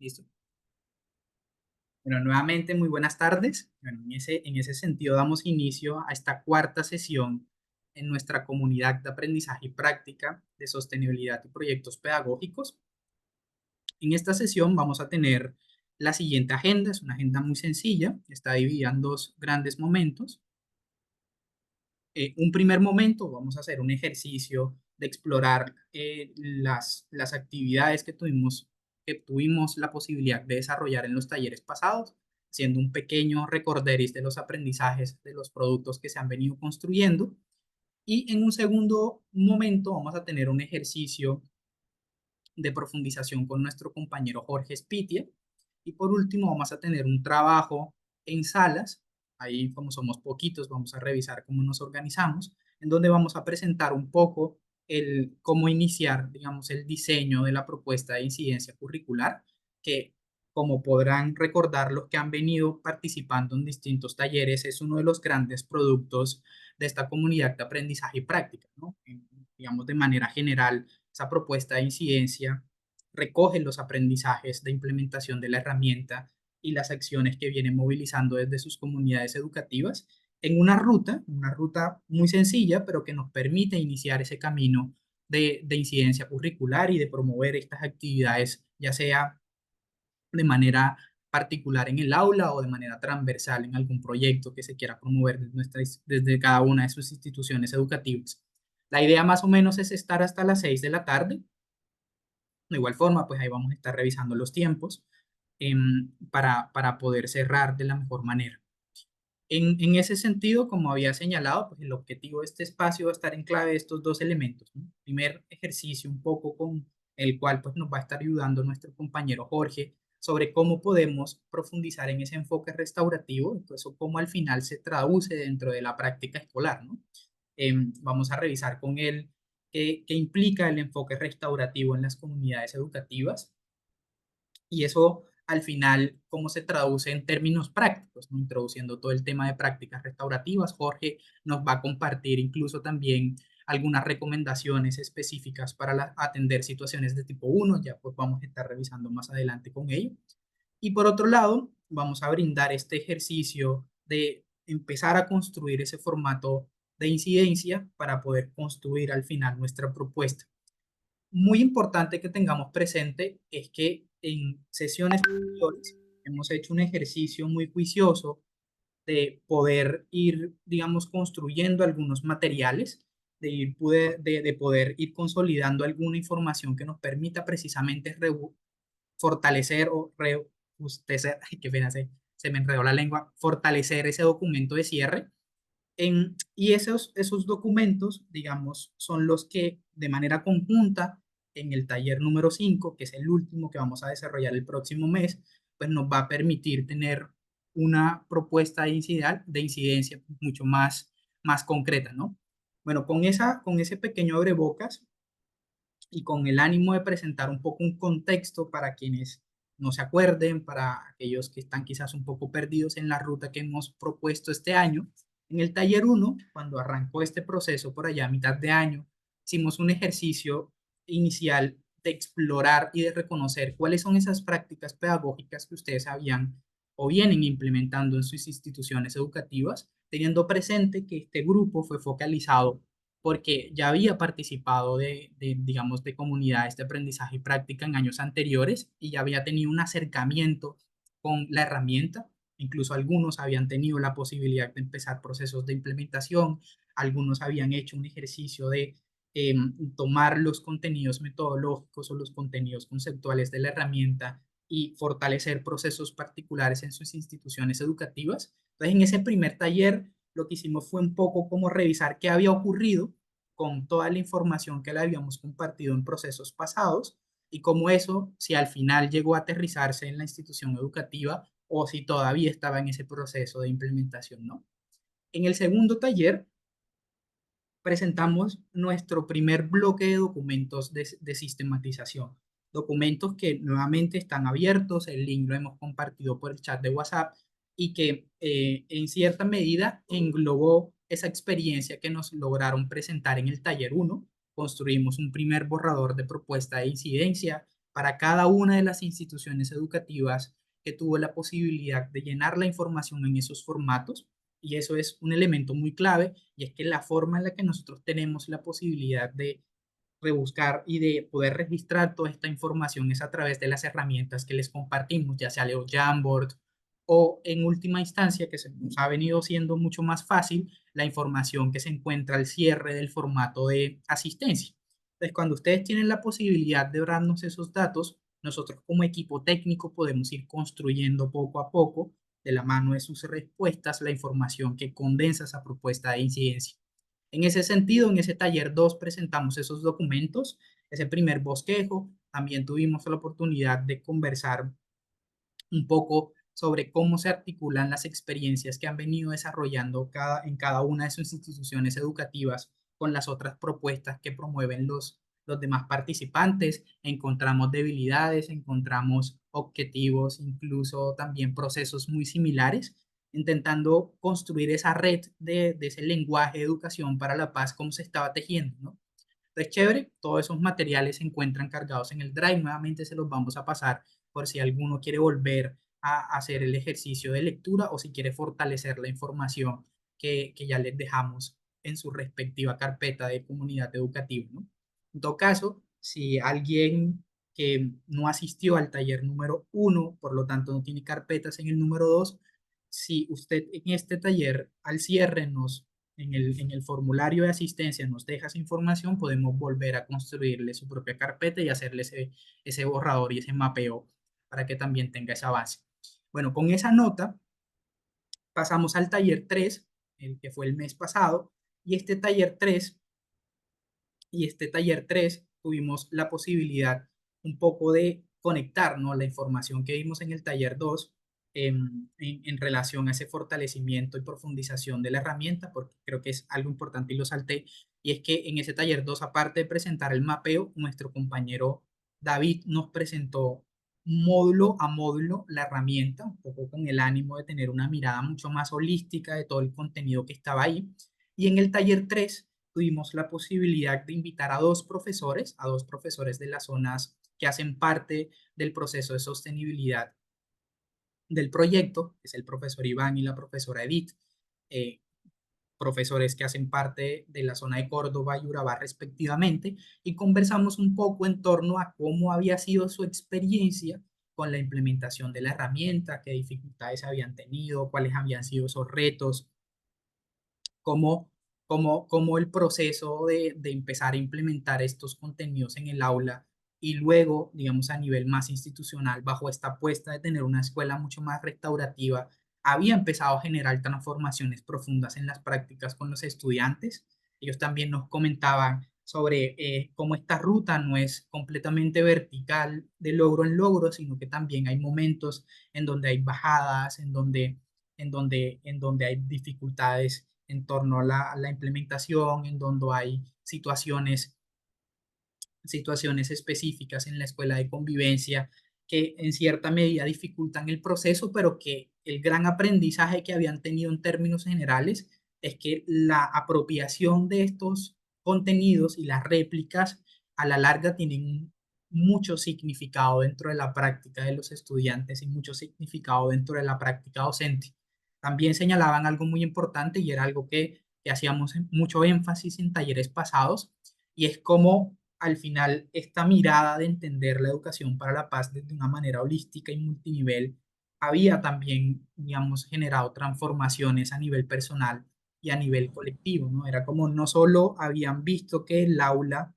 Listo. Bueno, nuevamente, muy buenas tardes. Bueno, en ese sentido, damos inicio a esta cuarta sesión en nuestra comunidad de aprendizaje y práctica de sostenibilidad y proyectos pedagógicos. En esta sesión vamos a tener la siguiente agenda. Es una agenda muy sencilla, está dividida en dos grandes momentos. Un primer momento, vamos a hacer un ejercicio de explorar las actividades que tuvimos la posibilidad de desarrollar en los talleres pasados, haciendo un pequeño recorderis de los aprendizajes de los productos que se han venido construyendo. Y en un segundo momento vamos a tener un ejercicio de profundización con nuestro compañero Jorge Spitia. Y por último, vamos a tener un trabajo en salas. Ahí, como somos poquitos, vamos a revisar cómo nos organizamos, en donde vamos a presentar un poco cómo iniciar, digamos, el diseño de la propuesta de incidencia curricular, que como podrán recordar los que han venido participando en distintos talleres, es uno de los grandes productos de esta comunidad de aprendizaje y práctica, ¿no? Digamos, de manera general, esa propuesta de incidencia recoge los aprendizajes de implementación de la herramienta y las acciones que vienen movilizando desde sus comunidades educativas en una ruta muy sencilla, pero que nos permite iniciar ese camino de incidencia curricular y de promover estas actividades, ya sea de manera particular en el aula o de manera transversal en algún proyecto que se quiera promover desde cada una de sus instituciones educativas. La idea más o menos es estar hasta las 6 de la tarde. De igual forma, pues ahí vamos a estar revisando los tiempos para poder cerrar de la mejor manera. En ese sentido, como había señalado, pues el objetivo de este espacio va a estar en clave de estos dos elementos, ¿no? Primer ejercicio un poco con el cual pues, nos va a estar ayudando nuestro compañero Jorge sobre cómo podemos profundizar en ese enfoque restaurativo, pues, o cómo al final se traduce dentro de la práctica escolar, ¿no? Vamos a revisar con él qué implica el enfoque restaurativo en las comunidades educativas y eso al final, cómo se traduce en términos prácticos, ¿no? Introduciendo todo el tema de prácticas restaurativas. Jorge nos va a compartir incluso también algunas recomendaciones específicas para atender situaciones de tipo uno, ya pues vamos a estar revisando más adelante con ello. Y por otro lado, vamos a brindar este ejercicio de empezar a construir ese formato de incidencia para poder construir al final nuestra propuesta. Muy importante que tengamos presente es que en sesiones anteriores hemos hecho un ejercicio muy juicioso de poder ir, digamos, construyendo algunos materiales, de poder ir consolidando alguna información que nos permita precisamente fortalecer ay, qué pena, se me enredó la lengua, fortalecer ese documento de cierre. Y esos documentos, digamos, son los que de manera conjunta en el taller número 5, que es el último que vamos a desarrollar el próximo mes, pues nos va a permitir tener una propuesta de incidencia mucho más concreta, ¿no? Bueno, con ese pequeño abrebocas y con el ánimo de presentar un poco un contexto para quienes no se acuerden, para aquellos que están quizás un poco perdidos en la ruta que hemos propuesto este año. En el taller uno, cuando arrancó este proceso por allá a mitad de año, hicimos un ejercicio inicial de explorar y de reconocer cuáles son esas prácticas pedagógicas que ustedes habían o vienen implementando en sus instituciones educativas, teniendo presente que este grupo fue focalizado porque ya había participado digamos, de comunidades de aprendizaje y práctica en años anteriores y ya había tenido un acercamiento con la herramienta. Incluso algunos habían tenido la posibilidad de empezar procesos de implementación, algunos habían hecho un ejercicio de tomar los contenidos metodológicos o los contenidos conceptuales de la herramienta y fortalecer procesos particulares en sus instituciones educativas. Entonces, en ese primer taller lo que hicimos fue un poco como revisar qué había ocurrido con toda la información que le habíamos compartido en procesos pasados y cómo eso, si al final llegó a aterrizarse en la institución educativa o si todavía estaba en ese proceso de implementación, ¿no? En el segundo taller presentamos nuestro primer bloque de documentos de sistematización. Documentos que nuevamente están abiertos, el link lo hemos compartido por el chat de WhatsApp y que en cierta medida englobó esa experiencia que nos lograron presentar en el taller uno. Construimos un primer borrador de propuesta de incidencia para cada una de las instituciones educativas que tuvo la posibilidad de llenar la información en esos formatos. Y eso es un elemento muy clave, y es que la forma en la que nosotros tenemos la posibilidad de rebuscar y de poder registrar toda esta información es a través de las herramientas que les compartimos, ya sea Leo Jamboard o en última instancia, que se nos ha venido siendo mucho más fácil, la información que se encuentra al cierre del formato de asistencia. Entonces, cuando ustedes tienen la posibilidad de darnos esos datos, nosotros como equipo técnico podemos ir construyendo poco a poco, de la mano de sus respuestas, la información que condensa esa propuesta de incidencia. En ese sentido, en ese taller 2 presentamos esos documentos, ese primer bosquejo. También tuvimos la oportunidad de conversar un poco sobre cómo se articulan las experiencias que han venido desarrollando en cada una de sus instituciones educativas con las otras propuestas que promueven los demás participantes. Encontramos debilidades, encontramos objetivos, incluso también procesos muy similares, intentando construir esa red de ese lenguaje de educación para la paz, cómo se estaba tejiendo, ¿no? Entonces, chévere, todos esos materiales se encuentran cargados en el Drive. Nuevamente se los vamos a pasar por si alguno quiere volver a hacer el ejercicio de lectura o si quiere fortalecer la información que ya les dejamos en su respectiva carpeta de comunidad educativa, ¿no? En todo caso, si alguien que no asistió al taller número 1, por lo tanto no tiene carpetas en el número 2, si usted en este taller al cierre en el formulario de asistencia nos deja esa información, podemos volver a construirle su propia carpeta y hacerle ese borrador y ese mapeo para que también tenga esa base. Bueno, con esa nota pasamos al taller 3, el que fue el mes pasado, y este taller 3 tuvimos la posibilidad un poco de conectar, ¿no?, la información que vimos en el taller 2 en relación a ese fortalecimiento y profundización de la herramienta, porque creo que es algo importante y lo salté, y es que en ese taller 2 aparte de presentar el mapeo, nuestro compañero David nos presentó módulo a módulo la herramienta, un poco con el ánimo de tener una mirada mucho más holística de todo el contenido que estaba ahí. Y en el taller 3 tuvimos la posibilidad de invitar a dos profesores de las zonas que hacen parte del proceso de sostenibilidad del proyecto, que es el profesor Iván y la profesora Edith, eh, profesores que hacen parte de la zona de Córdoba y Urabá respectivamente, y conversamos un poco en torno a cómo había sido su experiencia con la implementación de la herramienta, qué dificultades habían tenido, cuáles habían sido esos retos, cómo, cómo el proceso de empezar a implementar estos contenidos en el aula y luego, digamos, a nivel más institucional, bajo esta apuesta de tener una escuela mucho más restaurativa, había empezado a generar transformaciones profundas en las prácticas con los estudiantes. Ellos también nos comentaban sobre cómo esta ruta no es completamente vertical de logro en logro, sino que también hay momentos en donde hay bajadas, en donde hay dificultades en torno a la implementación, en donde hay situaciones específicas en la escuela de convivencia que en cierta medida dificultan el proceso, pero que el gran aprendizaje que habían tenido en términos generales es que la apropiación de estos contenidos y las réplicas a la larga tienen mucho significado dentro de la práctica de los estudiantes y mucho significado dentro de la práctica docente. También señalaban algo muy importante y era algo que hacíamos mucho énfasis en talleres pasados, y es cómo al final esta mirada de entender la educación para la paz desde una manera holística y multinivel había también, digamos, generado transformaciones a nivel personal y a nivel colectivo, ¿no? Era como no solo habían visto que el aula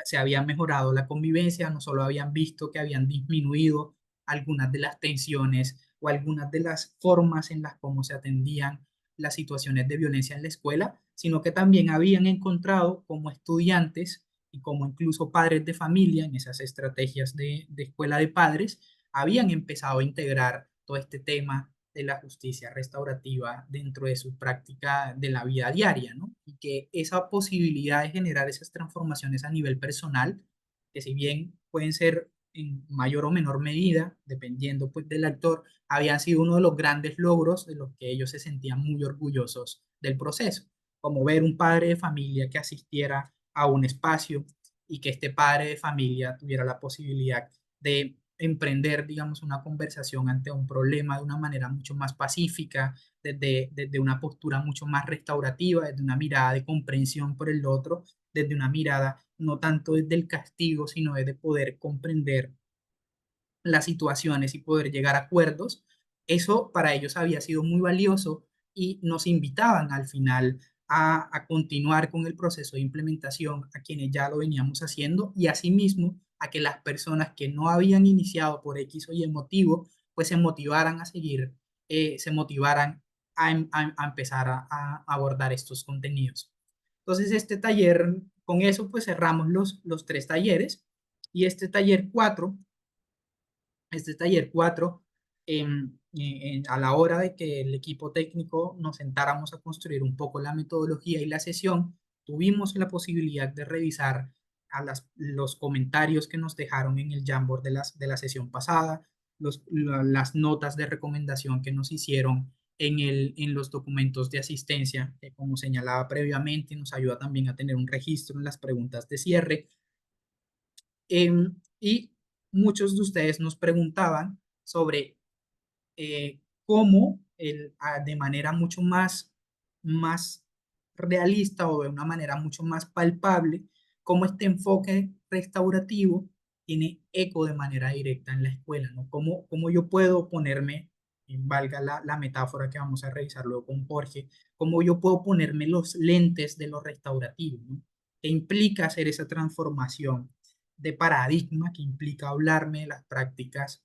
se había mejorado la convivencia, no solo habían visto que habían disminuido algunas de las tensiones o algunas de las formas en las cómo se atendían las situaciones de violencia en la escuela, sino que también habían encontrado como estudiantes y como incluso padres de familia en esas estrategias de escuela de padres, habían empezado a integrar todo este tema de la justicia restaurativa dentro de su práctica de la vida diaria, ¿no? Y que esa posibilidad de generar esas transformaciones a nivel personal, que si bien pueden ser en mayor o menor medida, dependiendo pues del actor, habían sido uno de los grandes logros de los que ellos se sentían muy orgullosos del proceso, como ver un padre de familia que asistiera a un espacio y que este padre de familia tuviera la posibilidad de emprender, digamos, una conversación ante un problema de una manera mucho más pacífica, desde una postura mucho más restaurativa, desde una mirada de comprensión por el otro, desde una mirada no tanto desde el castigo, sino desde poder comprender las situaciones y poder llegar a acuerdos. Eso para ellos había sido muy valioso y nos invitaban al final a continuar con el proceso de implementación a quienes ya lo veníamos haciendo y asimismo a que las personas que no habían iniciado por X o Y motivo, pues se motivaran a seguir, se motivaran a empezar a abordar estos contenidos. Entonces, este taller, con eso, pues cerramos los tres talleres y este taller 4, a la hora de que el equipo técnico nos sentáramos a construir un poco la metodología y la sesión, tuvimos la posibilidad de revisar los comentarios que nos dejaron en el Jamboard de la sesión pasada, las notas de recomendación que nos hicieron en los documentos de asistencia, que como señalaba previamente, nos ayuda también a tener un registro en las preguntas de cierre. Y muchos de ustedes nos preguntaban sobre cómo de manera mucho más realista o de una manera mucho más palpable, cómo este enfoque restaurativo tiene eco de manera directa en la escuela, ¿no? Cómo yo puedo ponerme, valga la metáfora que vamos a revisar luego con Jorge, cómo yo puedo ponerme los lentes de lo restaurativo, ¿no? ¿Qué implica hacer esa transformación de paradigma, que implica hablarme de las prácticas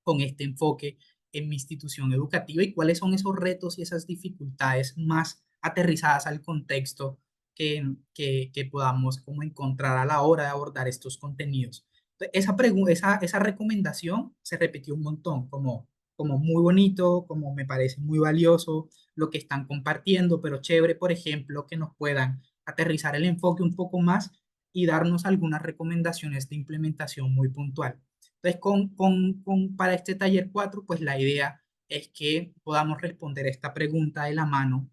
con este enfoque en mi institución educativa y cuáles son esos retos y esas dificultades más aterrizadas al contexto que podamos como encontrar a la hora de abordar estos contenidos? Esa recomendación se repitió un montón, como muy bonito, como me parece muy valioso lo que están compartiendo, pero chévere, por ejemplo, que nos puedan aterrizar el enfoque un poco más y darnos algunas recomendaciones de implementación muy puntual. Entonces, para este taller 4 pues la idea es que podamos responder esta pregunta de la mano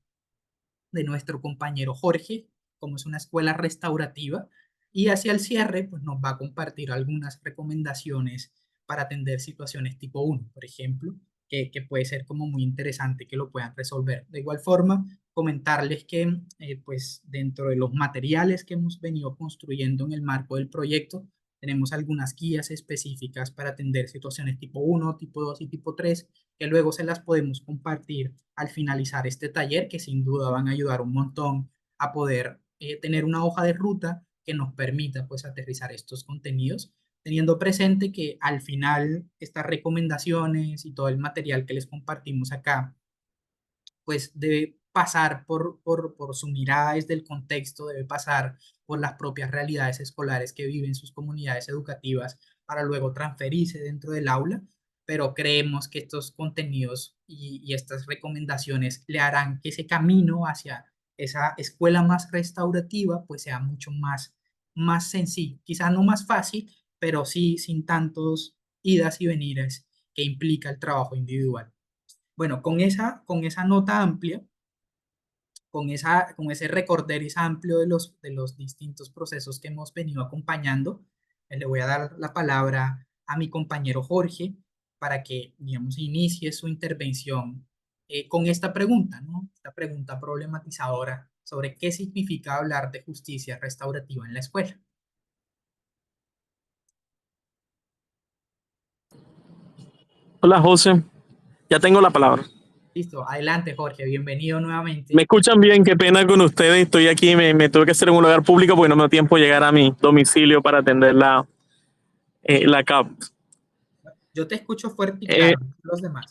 de nuestro compañero Jorge, como es una escuela restaurativa, y hacia el cierre, pues nos va a compartir algunas recomendaciones para atender situaciones tipo 1, por ejemplo, que puede ser como muy interesante que lo puedan resolver. De igual forma, comentarles que pues dentro de los materiales que hemos venido construyendo en el marco del proyecto, tenemos algunas guías específicas para atender situaciones tipo 1, tipo 2 y tipo 3, que luego se las podemos compartir al finalizar este taller, que sin duda van a ayudar un montón a poder tener una hoja de ruta que nos permita pues aterrizar estos contenidos, teniendo presente que al final estas recomendaciones y todo el material que les compartimos acá pues debe pasar por su mirada desde el contexto, debe pasar por las propias realidades escolares que viven sus comunidades educativas para luego transferirse dentro del aula, pero creemos que estos contenidos y estas recomendaciones le harán que ese camino hacia esa escuela más restaurativa pues sea mucho más sencillo, quizá no más fácil, pero sí sin tantos idas y venires que implica el trabajo individual. Bueno, con esa nota amplia, con ese recorderis amplio de los distintos procesos que hemos venido acompañando, le voy a dar la palabra a mi compañero Jorge para que, digamos, inicie su intervención con esta pregunta, ¿no? Esta pregunta problematizadora sobre qué significa hablar de justicia restaurativa en la escuela. Hola José, ya tengo la palabra. Listo, adelante Jorge, bienvenido ¿Me nuevamente. escuchan bien? Qué pena con ustedes. Estoy aquí, me tuve que hacer en un lugar público porque no me dio tiempo de llegar a mi domicilio para atender la CAP. Yo te escucho fuerte y Eh, claro, los demás.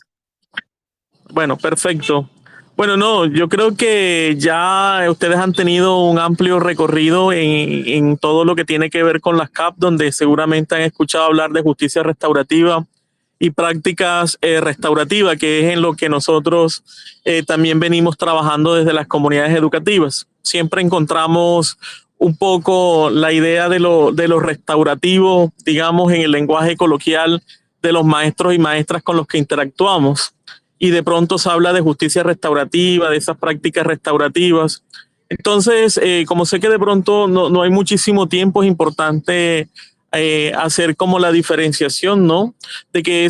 bueno, perfecto. Bueno, no, yo creo que ya ustedes han tenido un amplio recorrido en todo lo que tiene que ver con las CAP, donde seguramente han escuchado hablar de justicia restaurativa y prácticas restaurativas, que es en lo que nosotros también venimos trabajando desde las comunidades educativas. Siempre encontramos un poco la idea de lo restaurativo, digamos, en el lenguaje coloquial de los maestros y maestras con los que interactuamos. Y de pronto se habla de justicia restaurativa, de esas prácticas restaurativas, Entonces, como sé que de pronto no hay muchísimo tiempo, es importante hacer como la diferenciación, ¿no? De que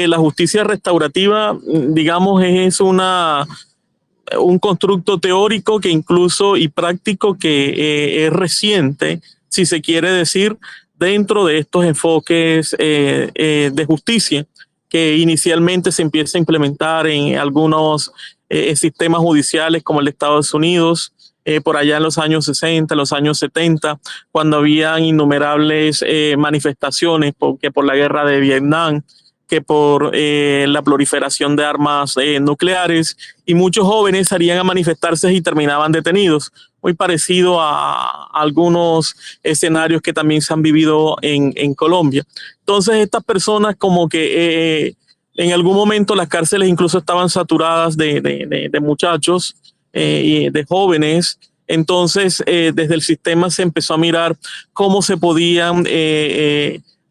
la justicia restaurativa, digamos, es un constructo teórico que incluso y práctico que es reciente, si se quiere decir, dentro de estos enfoques de justicia que inicialmente se empieza a implementar en algunos sistemas judiciales como el de Estados Unidos, por allá en los años 60, los años 70, cuando habían innumerables manifestaciones que por la guerra de Vietnam, que por la proliferación de armas nucleares, y muchos jóvenes salían a manifestarse y terminaban detenidos, muy parecido a algunos escenarios que también se han vivido en Colombia. Entonces estas personas como que en algún momento las cárceles incluso estaban saturadas de muchachos y de jóvenes. Entonces desde el sistema se empezó a mirar cómo se podían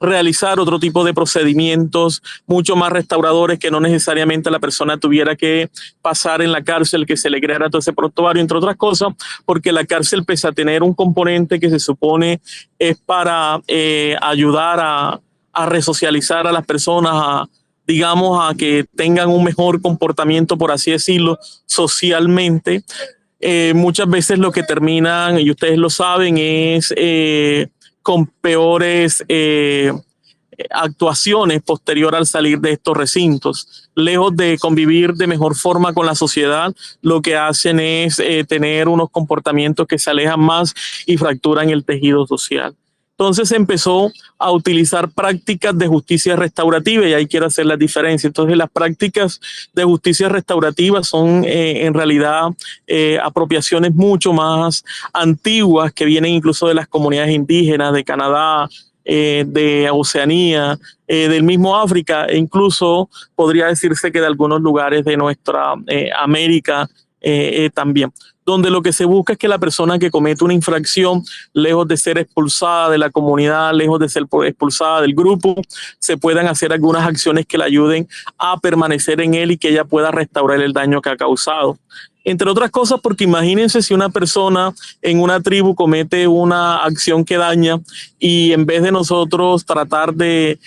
realizar otro tipo de procedimientos mucho más restauradores, que no necesariamente la persona tuviera que pasar en la cárcel, que se le creara todo ese prontuario, entre otras cosas, porque la cárcel, pese a tener un componente que se supone es para ayudar a resocializar a las personas, digamos, a que tengan un mejor comportamiento, por así decirlo, socialmente. Muchas veces lo que terminan, y ustedes lo saben, es con peores actuaciones posterior al salir de estos recintos. Lejos de convivir de mejor forma con la sociedad, lo que hacen es tener unos comportamientos que se alejan más y fracturan el tejido social. Entonces se empezó a utilizar prácticas de justicia restaurativa, y ahí quiero hacer la diferencia. Entonces las prácticas de justicia restaurativa son en realidad apropiaciones mucho más antiguas que vienen incluso de las comunidades indígenas de Canadá, de Oceanía, del mismo África, e incluso podría decirse que de algunos lugares de nuestra América también, donde lo que se busca es que la persona que comete una infracción, lejos de ser expulsada de la comunidad, lejos de ser expulsada del grupo, se puedan hacer algunas acciones que le ayuden a permanecer en él y que ella pueda restaurar el daño que ha causado. Entre otras cosas, porque imagínense si una persona en una tribu comete una acción que daña, y en vez de nosotros tratar de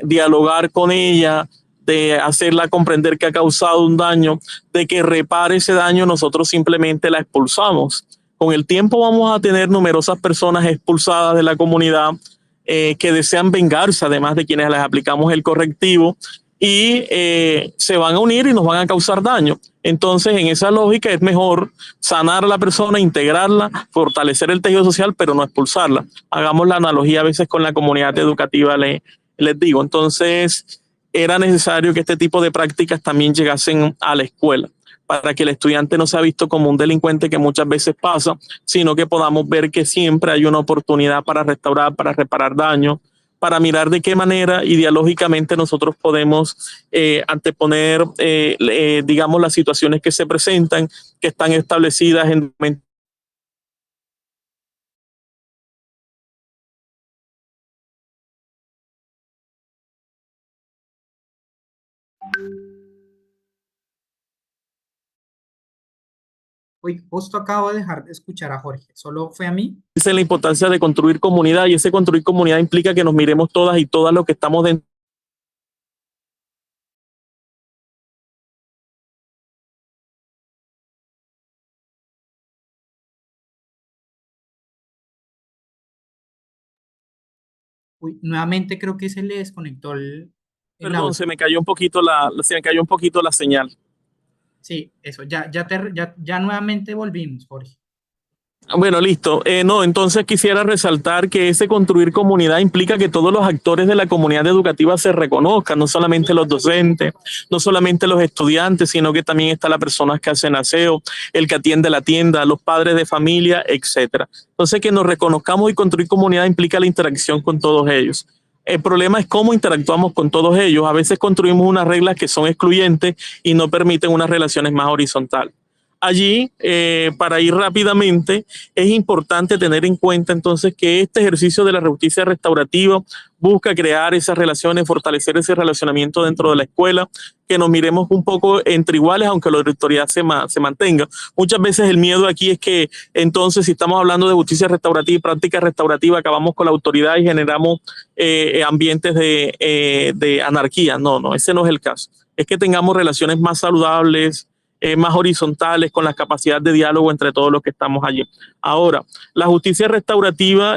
dialogar con ella, de hacerla comprender que ha causado un daño, de que repare ese daño, nosotros simplemente la expulsamos. Con el tiempo vamos a tener numerosas personas expulsadas de la comunidad que desean vengarse, además de quienes les aplicamos el correctivo, y se van a unir y nos van a causar daño. Entonces, en esa lógica es mejor sanar a la persona, integrarla, fortalecer el tejido social, pero no expulsarla. Hagamos la analogía a veces con la comunidad educativa, les digo. Entonces, era necesario que este tipo de prácticas también llegasen a la escuela, para que el estudiante no sea visto como un delincuente, que muchas veces pasa, sino que podamos ver que siempre hay una oportunidad para restaurar, para reparar daños, para mirar de qué manera ideológicamente nosotros podemos anteponer, digamos, las situaciones que se presentan, que están establecidas en Uy, justo acabo de dejar de escuchar a Jorge. ¿Solo fue a mí? la importancia de construir comunidad, y ese construir comunidad implica que nos miremos todas y todas los que estamos dentro. Uy, nuevamente creo que se le desconectó el Perdón, audio. se me cayó un poquito la señal. Sí, eso, ya nuevamente volvimos, Jorge. Bueno, listo. No, entonces quisiera resaltar que ese construir comunidad implica que todos los actores de la comunidad educativa se reconozcan, no solamente los docentes, no solamente los estudiantes, sino que también está la persona que hace aseo, el que atiende la tienda, los padres de familia, etcétera. Entonces, que nos reconozcamos y construir comunidad implica la interacción con todos ellos. El problema es cómo interactuamos con todos ellos. A veces construimos unas reglas que son excluyentes y no permiten unas relaciones más horizontales. Allí, para ir rápidamente, es importante tener en cuenta entonces que este ejercicio de la justicia restaurativa busca crear esas relaciones, fortalecer ese relacionamiento dentro de la escuela, que nos miremos un poco entre iguales, aunque la autoridad se mantenga. Muchas veces el miedo aquí es que entonces, si estamos hablando de justicia restaurativa y práctica restaurativa, acabamos con la autoridad y generamos ambientes de anarquía. No, ese no es el caso. Es que tengamos relaciones más saludables, más horizontales, con la capacidad de diálogo entre todos los que estamos allí. Ahora, la justicia restaurativa,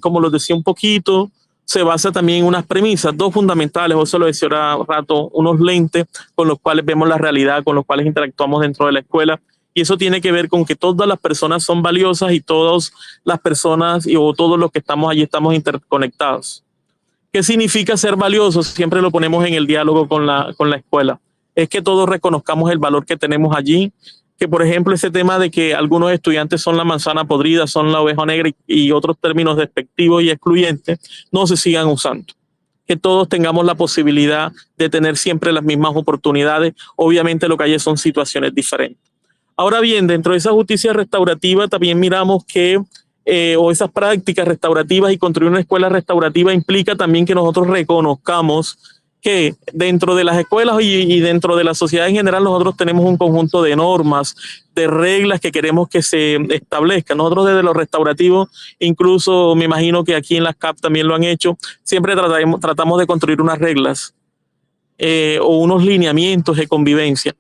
como lo decía un poquito, se basa también en unas premisas, dos fundamentales, José lo decía hace rato, unos lentes con los cuales vemos la realidad, con los cuales interactuamos dentro de la escuela, y eso tiene que ver con que todas las personas son valiosas y todas las personas o todos los que estamos allí estamos interconectados. ¿Qué significa ser valiosos? Siempre lo ponemos en el diálogo con la escuela. Es que todos reconozcamos el valor que tenemos allí, que por ejemplo ese tema de que algunos estudiantes son la manzana podrida, son la oveja negra y otros términos despectivos y excluyentes, no se sigan usando. Que todos tengamos la posibilidad de tener siempre las mismas oportunidades. Obviamente lo que hay son situaciones diferentes. Ahora bien, dentro de esa justicia restaurativa también miramos que o esas prácticas restaurativas y construir una escuela restaurativa implica también que nosotros reconozcamos que dentro de las escuelas y dentro de la sociedad en general nosotros tenemos un conjunto de normas, de reglas que queremos que se establezcan. Nosotros desde los restaurativos, incluso me imagino que aquí en las CAP también lo han hecho, siempre tratamos de construir unas reglas o unos lineamientos de convivencia.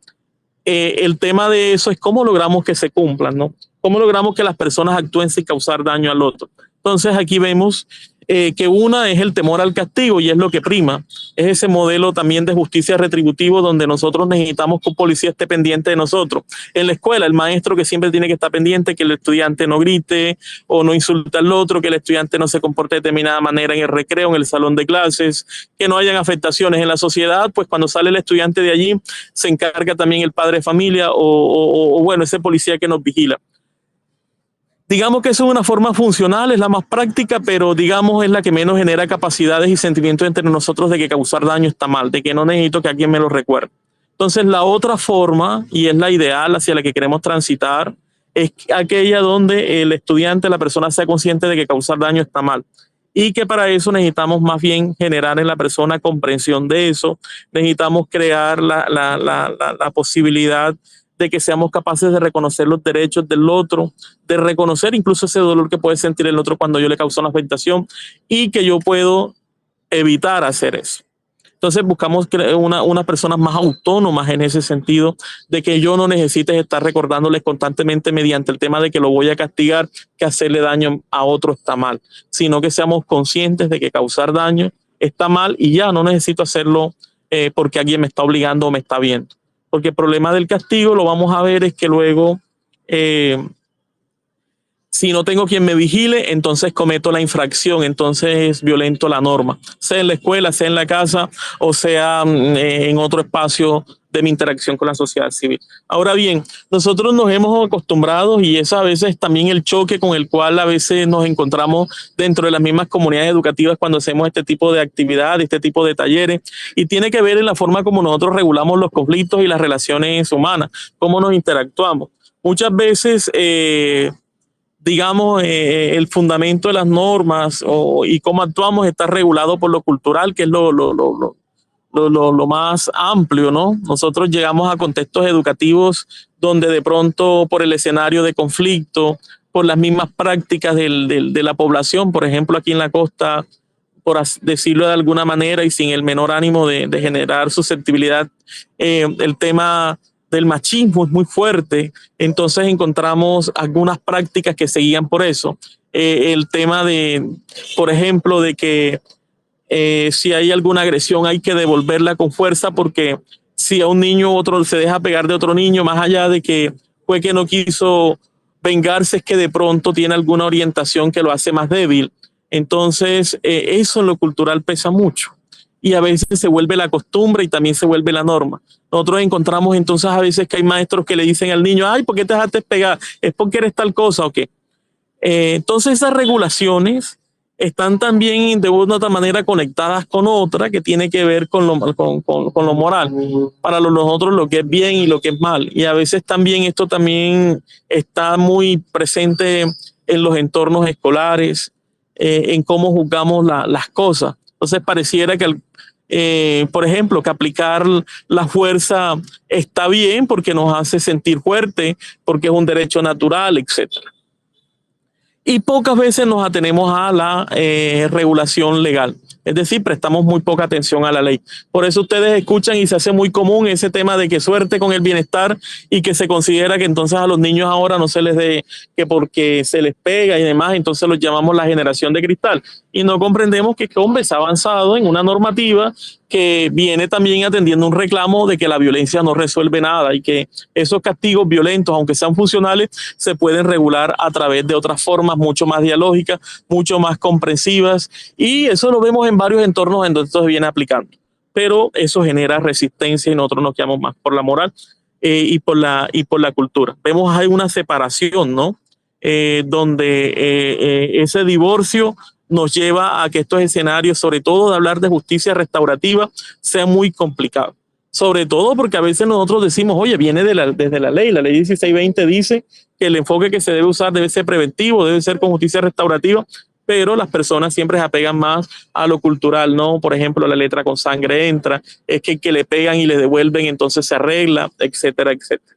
El tema de eso es cómo logramos que se cumplan, ¿no? Cómo logramos que las personas actúen sin causar daño al otro. Entonces aquí vemos que una es el temor al castigo y es lo que prima. Es ese modelo también de justicia retributivo donde nosotros necesitamos que un policía esté pendiente de nosotros. En la escuela, el maestro que siempre tiene que estar pendiente, que el estudiante no grite o no insulte al otro, que el estudiante no se comporte de determinada manera en el recreo, en el salón de clases, que no hayan afectaciones en la sociedad. Pues cuando sale el estudiante de allí, se encarga también el padre de familia o bueno, ese policía que nos vigila. Digamos que eso es una forma funcional, es la más práctica, pero digamos es la que menos genera capacidades y sentimientos entre nosotros de que causar daño está mal, de que no necesito que alguien me lo recuerde. Entonces la otra forma, y es la ideal hacia la que queremos transitar, es aquella donde el estudiante, la persona sea consciente de que causar daño está mal. Y que para eso necesitamos más bien generar en la persona comprensión de eso, necesitamos crear la posibilidad de que seamos capaces de reconocer los derechos del otro, de reconocer incluso ese dolor que puede sentir el otro cuando yo le causo una afectación y que yo puedo evitar hacer eso. Entonces buscamos unas personas más autónomas en ese sentido, de que yo no necesite estar recordándoles constantemente mediante el tema de que lo voy a castigar, que hacerle daño a otro está mal, sino que seamos conscientes de que causar daño está mal y ya no necesito hacerlo porque alguien me está obligando o me está viendo. Porque el problema del castigo, lo vamos a ver, es que luego, si no tengo quien me vigile, entonces cometo la infracción, entonces violento la norma, sea en la escuela, sea en la casa o sea en otro espacio de mi interacción con la sociedad civil. Ahora bien, nosotros nos hemos acostumbrado y es a veces también el choque con el cual a veces nos encontramos dentro de las mismas comunidades educativas cuando hacemos este tipo de actividades, este tipo de talleres, y tiene que ver en la forma como nosotros regulamos los conflictos y las relaciones humanas, cómo nos interactuamos. Muchas veces digamos, el fundamento de las normas y cómo actuamos está regulado por lo cultural, que es lo más amplio, ¿no? Nosotros llegamos a contextos educativos donde de pronto por el escenario de conflicto, por las mismas prácticas de la población, por ejemplo, aquí en la costa, por decirlo de alguna manera y sin el menor ánimo de generar susceptibilidad, el tema del machismo es muy fuerte, entonces encontramos algunas prácticas que seguían por eso. El tema de, por ejemplo, de que si hay alguna agresión hay que devolverla con fuerza, porque si a un niño u otro se deja pegar de otro niño, más allá de que fue que no quiso vengarse, es que de pronto tiene alguna orientación que lo hace más débil. Entonces eso en lo cultural pesa mucho y a veces se vuelve la costumbre y también se vuelve la norma. Nosotros encontramos entonces a veces que hay maestros que le dicen al niño, ay, ¿por qué te dejaste pegar? ¿Es porque eres tal cosa o qué? Entonces esas regulaciones están también de una u otra manera conectadas con otra que tiene que ver con lo moral. Para nosotros lo que es bien y lo que es mal. Y a veces también esto también está muy presente en los entornos escolares, en cómo juzgamos las cosas. Entonces pareciera que, por ejemplo, que aplicar la fuerza está bien porque nos hace sentir fuerte, porque es un derecho natural, etcétera. Y pocas veces nos atenemos a la regulación legal. Es decir, prestamos muy poca atención a la ley. Por eso ustedes escuchan y se hace muy común ese tema de que suerte con el bienestar y que se considera que entonces a los niños ahora no se les dé, que porque se les pega y demás, entonces los llamamos la generación de cristal. Y no comprendemos que hombre, se ha avanzado en una normativa que viene también atendiendo un reclamo de que la violencia no resuelve nada y que esos castigos violentos, aunque sean funcionales, se pueden regular a través de otras formas mucho más dialógicas, mucho más comprensivas, y eso lo vemos en varios entornos en donde esto se viene aplicando. Pero eso genera resistencia y nosotros nos quedamos más por la moral y por la cultura. Vemos hay una separación, ¿no? Donde ese divorcio nos lleva a que estos escenarios, sobre todo de hablar de justicia restaurativa, sea muy complicado. Sobre todo porque a veces nosotros decimos, oye, viene desde la ley 1620 dice que el enfoque que se debe usar debe ser preventivo, debe ser con justicia restaurativa, pero las personas siempre se apegan más a lo cultural, ¿no? Por ejemplo, la letra con sangre entra, es que le pegan y le devuelven, entonces se arregla, etcétera, etcétera.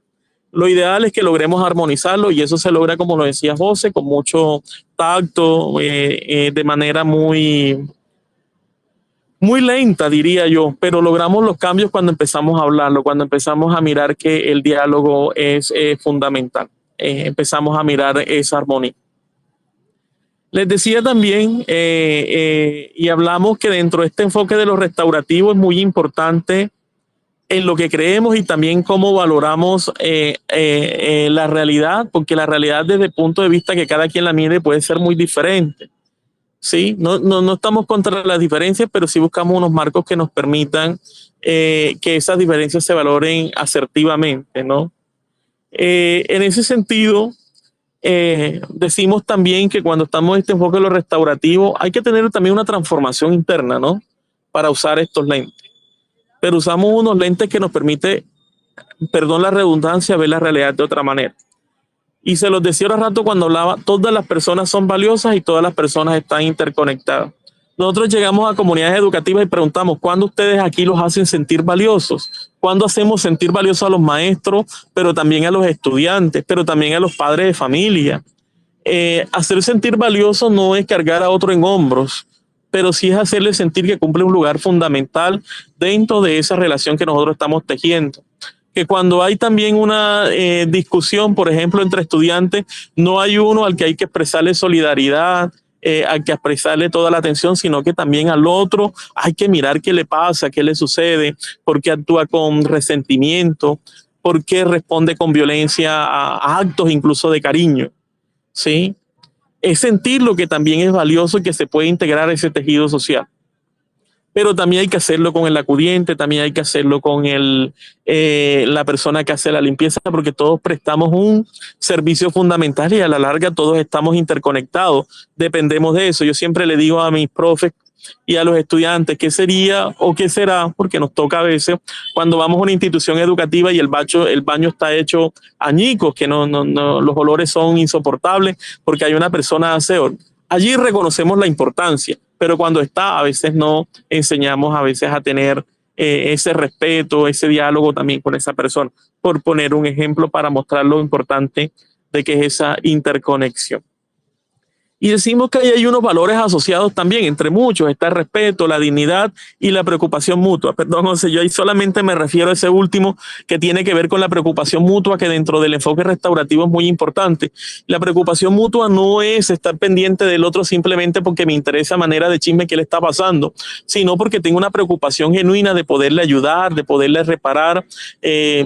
Lo ideal es que logremos armonizarlo y eso se logra, como lo decía José, con mucho tacto, de manera muy lenta, diría yo, pero logramos los cambios cuando empezamos a hablarlo, cuando empezamos a mirar que el diálogo es fundamental, empezamos a mirar esa armonía. Les decía también, y hablamos que dentro de este enfoque de lo restaurativo es muy importante en lo que creemos y también cómo valoramos la realidad, porque la realidad desde el punto de vista que cada quien la mire puede ser muy diferente. Sí, no estamos contra las diferencias, pero sí buscamos unos marcos que nos permitan que esas diferencias se valoren asertivamente, ¿no? En ese sentido, decimos también que cuando estamos en este enfoque de lo restaurativo, hay que tener también una transformación interna, ¿no? Para usar estos lentes. Pero usamos unos lentes que nos permite, perdón la redundancia, ver la realidad de otra manera. Y se los decía hace rato cuando hablaba, todas las personas son valiosas y todas las personas están interconectadas. Nosotros llegamos a comunidades educativas y preguntamos, ¿cuándo ustedes aquí los hacen sentir valiosos? ¿Cuándo hacemos sentir valiosos a los maestros, pero también a los estudiantes, pero también a los padres de familia? Hacer sentir valioso no es cargar a otro en hombros, pero sí es hacerle sentir que cumple un lugar fundamental dentro de esa relación que nosotros estamos tejiendo. Que cuando hay también una discusión, por ejemplo, entre estudiantes, no hay uno al que hay que expresarle solidaridad, hay que expresarle toda la atención, sino que también al otro hay que mirar qué le pasa, qué le sucede, por qué actúa con resentimiento, por qué responde con violencia a actos incluso de cariño, ¿sí? Es sentir lo que también es valioso y que se puede integrar a ese tejido social. Pero también hay que hacerlo con el acudiente, también hay que hacerlo con la persona que hace la limpieza, porque todos prestamos un servicio fundamental y a la larga todos estamos interconectados, dependemos de eso. Yo siempre le digo a mis profes y a los estudiantes qué sería o qué será, porque nos toca a veces cuando vamos a una institución educativa y el baño está hecho añicos, que los olores son insoportables porque hay una persona de aseo. Allí reconocemos la importancia, pero cuando está, a veces no enseñamos a veces a tener ese respeto, ese diálogo también con esa persona, por poner un ejemplo para mostrar lo importante de que es esa interconexión. Y decimos que hay unos valores asociados también, entre muchos, está el respeto, la dignidad y la preocupación mutua. Perdón, José, yo ahí solamente me refiero a ese último que tiene que ver con la preocupación mutua, que dentro del enfoque restaurativo es muy importante. La preocupación mutua no es estar pendiente del otro simplemente porque me interesa manera de chisme que le está pasando, sino porque tengo una preocupación genuina de poderle ayudar, de poderle reparar,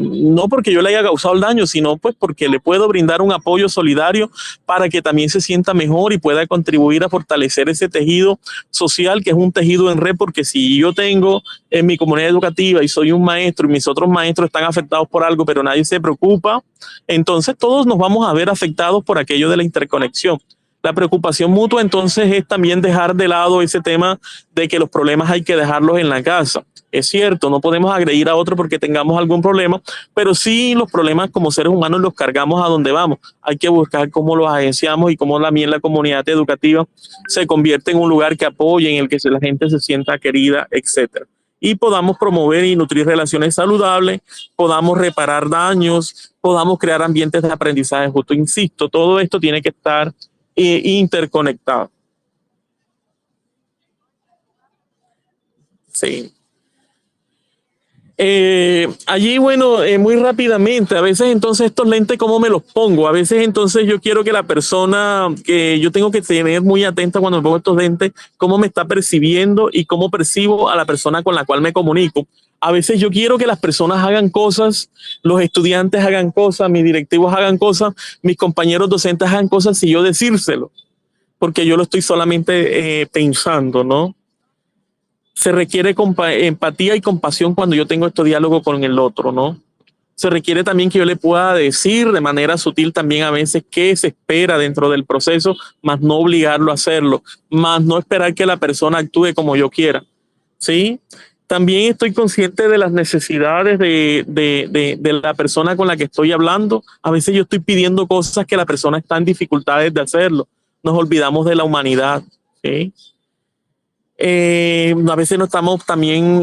no porque yo le haya causado el daño, sino pues porque le puedo brindar un apoyo solidario para que también se sienta mejor y pueda contribuir a fortalecer ese tejido social, que es un tejido en red, porque si yo tengo en mi comunidad educativa y soy un maestro y mis otros maestros están afectados por algo, pero nadie se preocupa, entonces todos nos vamos a ver afectados por aquello de la interconexión. La preocupación mutua entonces es también dejar de lado ese tema de que los problemas hay que dejarlos en la casa. Es cierto, no podemos agredir a otro porque tengamos algún problema, pero sí los problemas como seres humanos los cargamos a donde vamos. Hay que buscar cómo los agenciamos y cómo también la comunidad educativa se convierte en un lugar que apoye, en el que la gente se sienta querida, etcétera. Y podamos promover y nutrir relaciones saludables, podamos reparar daños, podamos crear ambientes de aprendizaje justo. Insisto, todo esto tiene que estar interconectado. Sí. Allí, bueno, muy rápidamente, a veces entonces estos lentes, ¿cómo me los pongo? A veces entonces yo quiero que la persona, que yo tengo que tener muy atenta cuando me pongo estos lentes, cómo me está percibiendo y cómo percibo a la persona con la cual me comunico. A veces yo quiero que las personas hagan cosas, los estudiantes hagan cosas, mis directivos hagan cosas, mis compañeros docentes hagan cosas y yo decírselo, porque yo lo estoy solamente pensando, ¿no? Se requiere empatía y compasión cuando yo tengo este diálogo con el otro, ¿no? Se requiere también que yo le pueda decir de manera sutil también a veces qué se espera dentro del proceso, más no obligarlo a hacerlo, más no esperar que la persona actúe como yo quiera, ¿sí? También estoy consciente de las necesidades de la persona con la que estoy hablando. A veces yo estoy pidiendo cosas que la persona está en dificultades de hacerlo. Nos olvidamos de la humanidad, ¿sí? A veces no estamos también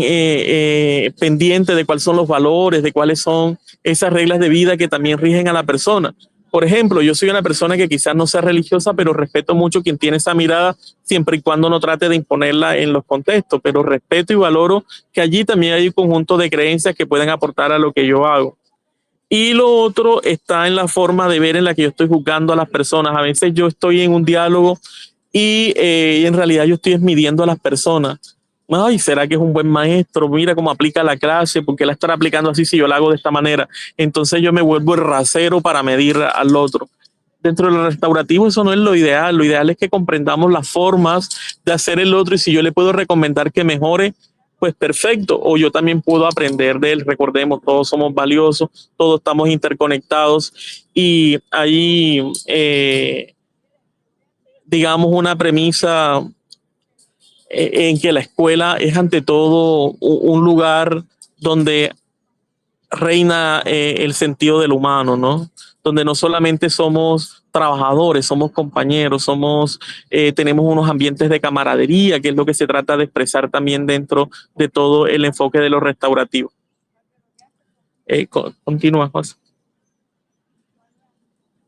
pendientes de cuáles son los valores, de cuáles son esas reglas de vida que también rigen a la persona. Por ejemplo, yo soy una persona que quizás no sea religiosa, pero respeto mucho quien tiene esa mirada, siempre y cuando no trate de imponerla en los contextos, pero respeto y valoro que allí también hay un conjunto de creencias que pueden aportar a lo que yo hago. Y lo otro está en la forma de ver en la que yo estoy juzgando a las personas. A veces yo estoy en un diálogo y en realidad yo estoy midiendo a las personas. Ay, ¿será que es un buen maestro? Mira cómo aplica la clase, porque la estará aplicando así si yo la hago de esta manera. Entonces yo me vuelvo el rasero para medir al otro. Dentro del restaurativo eso no es lo ideal. Lo ideal es que comprendamos las formas de hacer el otro y si yo le puedo recomendar que mejore, pues perfecto. O yo también puedo aprender de él. Recordemos, todos somos valiosos, todos estamos interconectados y ahí digamos, una premisa en que la escuela es ante todo un lugar donde reina el sentido del humano, ¿no? Donde no solamente somos trabajadores, somos compañeros, tenemos unos ambientes de camaradería, que es lo que se trata de expresar también dentro de todo el enfoque de lo restaurativo. Continúa, José.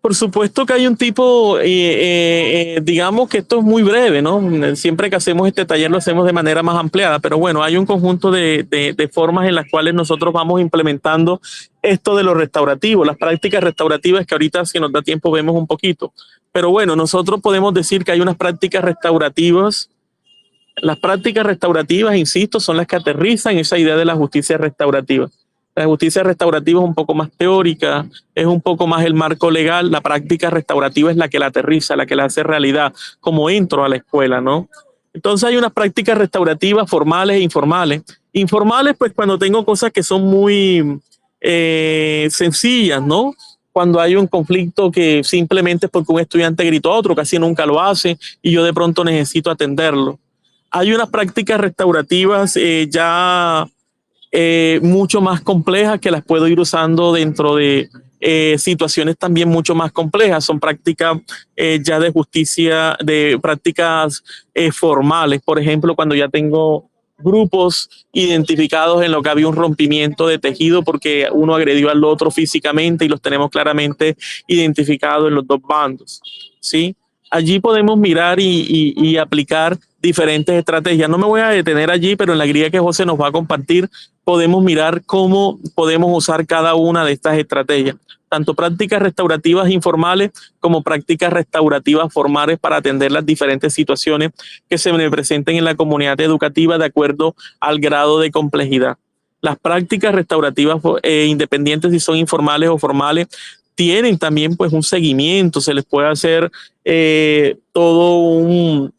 Por supuesto que hay un tipo, digamos que esto es muy breve, ¿no? Siempre que hacemos este taller lo hacemos de manera más ampliada, pero bueno, hay un conjunto de formas en las cuales nosotros vamos implementando esto de lo restaurativo, las prácticas restaurativas que ahorita si nos da tiempo vemos un poquito. Pero bueno, nosotros podemos decir que hay unas prácticas restaurativas. Las prácticas restaurativas, insisto, son las que aterrizan esa idea de la justicia restaurativa. La justicia restaurativa es un poco más teórica, es un poco más el marco legal. La práctica restaurativa es la que la aterriza, la que la hace realidad, como entro a la escuela, ¿no? Entonces hay unas prácticas restaurativas formales e informales. Informales, pues cuando tengo cosas que son muy sencillas, ¿no? Cuando hay un conflicto que simplemente es porque un estudiante gritó a otro, casi nunca lo hace, y yo de pronto necesito atenderlo. Hay unas prácticas restaurativas ya mucho más complejas que las puedo ir usando dentro de situaciones también mucho más complejas. Son prácticas ya de justicia, de prácticas formales. Por ejemplo, cuando ya tengo grupos identificados en lo que había un rompimiento de tejido porque uno agredió al otro físicamente y los tenemos claramente identificados en los dos bandos, ¿sí? Allí podemos mirar y aplicar diferentes estrategias. No me voy a detener allí, pero en la guía que José nos va a compartir podemos mirar cómo podemos usar cada una de estas estrategias, tanto prácticas restaurativas informales como prácticas restaurativas formales para atender las diferentes situaciones que se me presenten en la comunidad educativa de acuerdo al grado de complejidad. Las prácticas restaurativas independientes, si son informales o formales, tienen también pues un seguimiento, se les puede hacer todo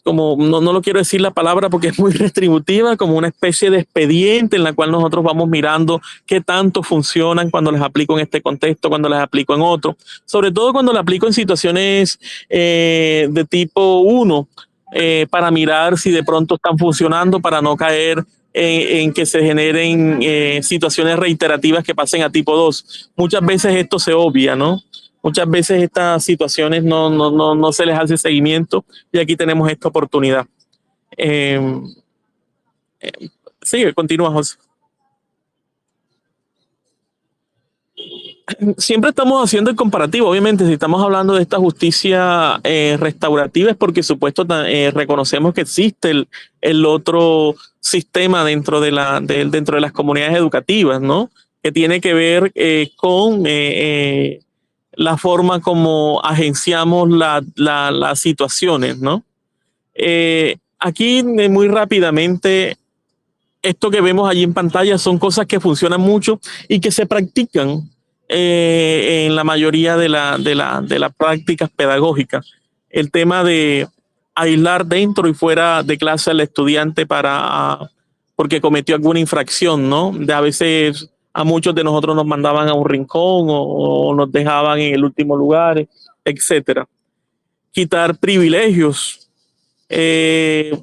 como no lo quiero decir la palabra porque es muy retributiva, como una especie de expediente en la cual nosotros vamos mirando qué tanto funcionan cuando les aplico en este contexto, cuando les aplico en otro, sobre todo cuando les aplico en situaciones de tipo 1, para mirar si de pronto están funcionando, para no caer en que se generen situaciones reiterativas que pasen a tipo 2. Muchas veces esto se obvia, ¿no? Muchas veces estas situaciones no se les hace seguimiento y aquí tenemos esta oportunidad. Sigue, continúa, José. Siempre estamos haciendo el comparativo, obviamente, si estamos hablando de esta justicia restaurativa es porque supuesto reconocemos que existe el otro sistema dentro de las comunidades educativas, ¿no? Que tiene que ver con la forma como agenciamos las situaciones, ¿no? Aquí muy rápidamente, esto que vemos allí en pantalla son cosas que funcionan mucho y que se practican en la mayoría de las prácticas pedagógicas. El tema de aislar dentro y fuera de clase al estudiante porque cometió alguna infracción, ¿no? A veces a muchos de nosotros nos mandaban a un rincón o nos dejaban en el último lugar, etcétera. Quitar privilegios.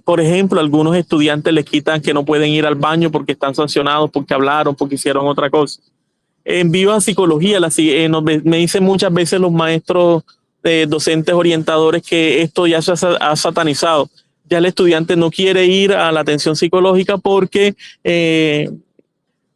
Por ejemplo, algunos estudiantes les quitan que no pueden ir al baño porque están sancionados, porque hablaron, porque hicieron otra cosa. En Viva Psicología, me dicen muchas veces los maestros, docentes orientadores, que esto ya se ha satanizado. Ya el estudiante no quiere ir a la atención psicológica porque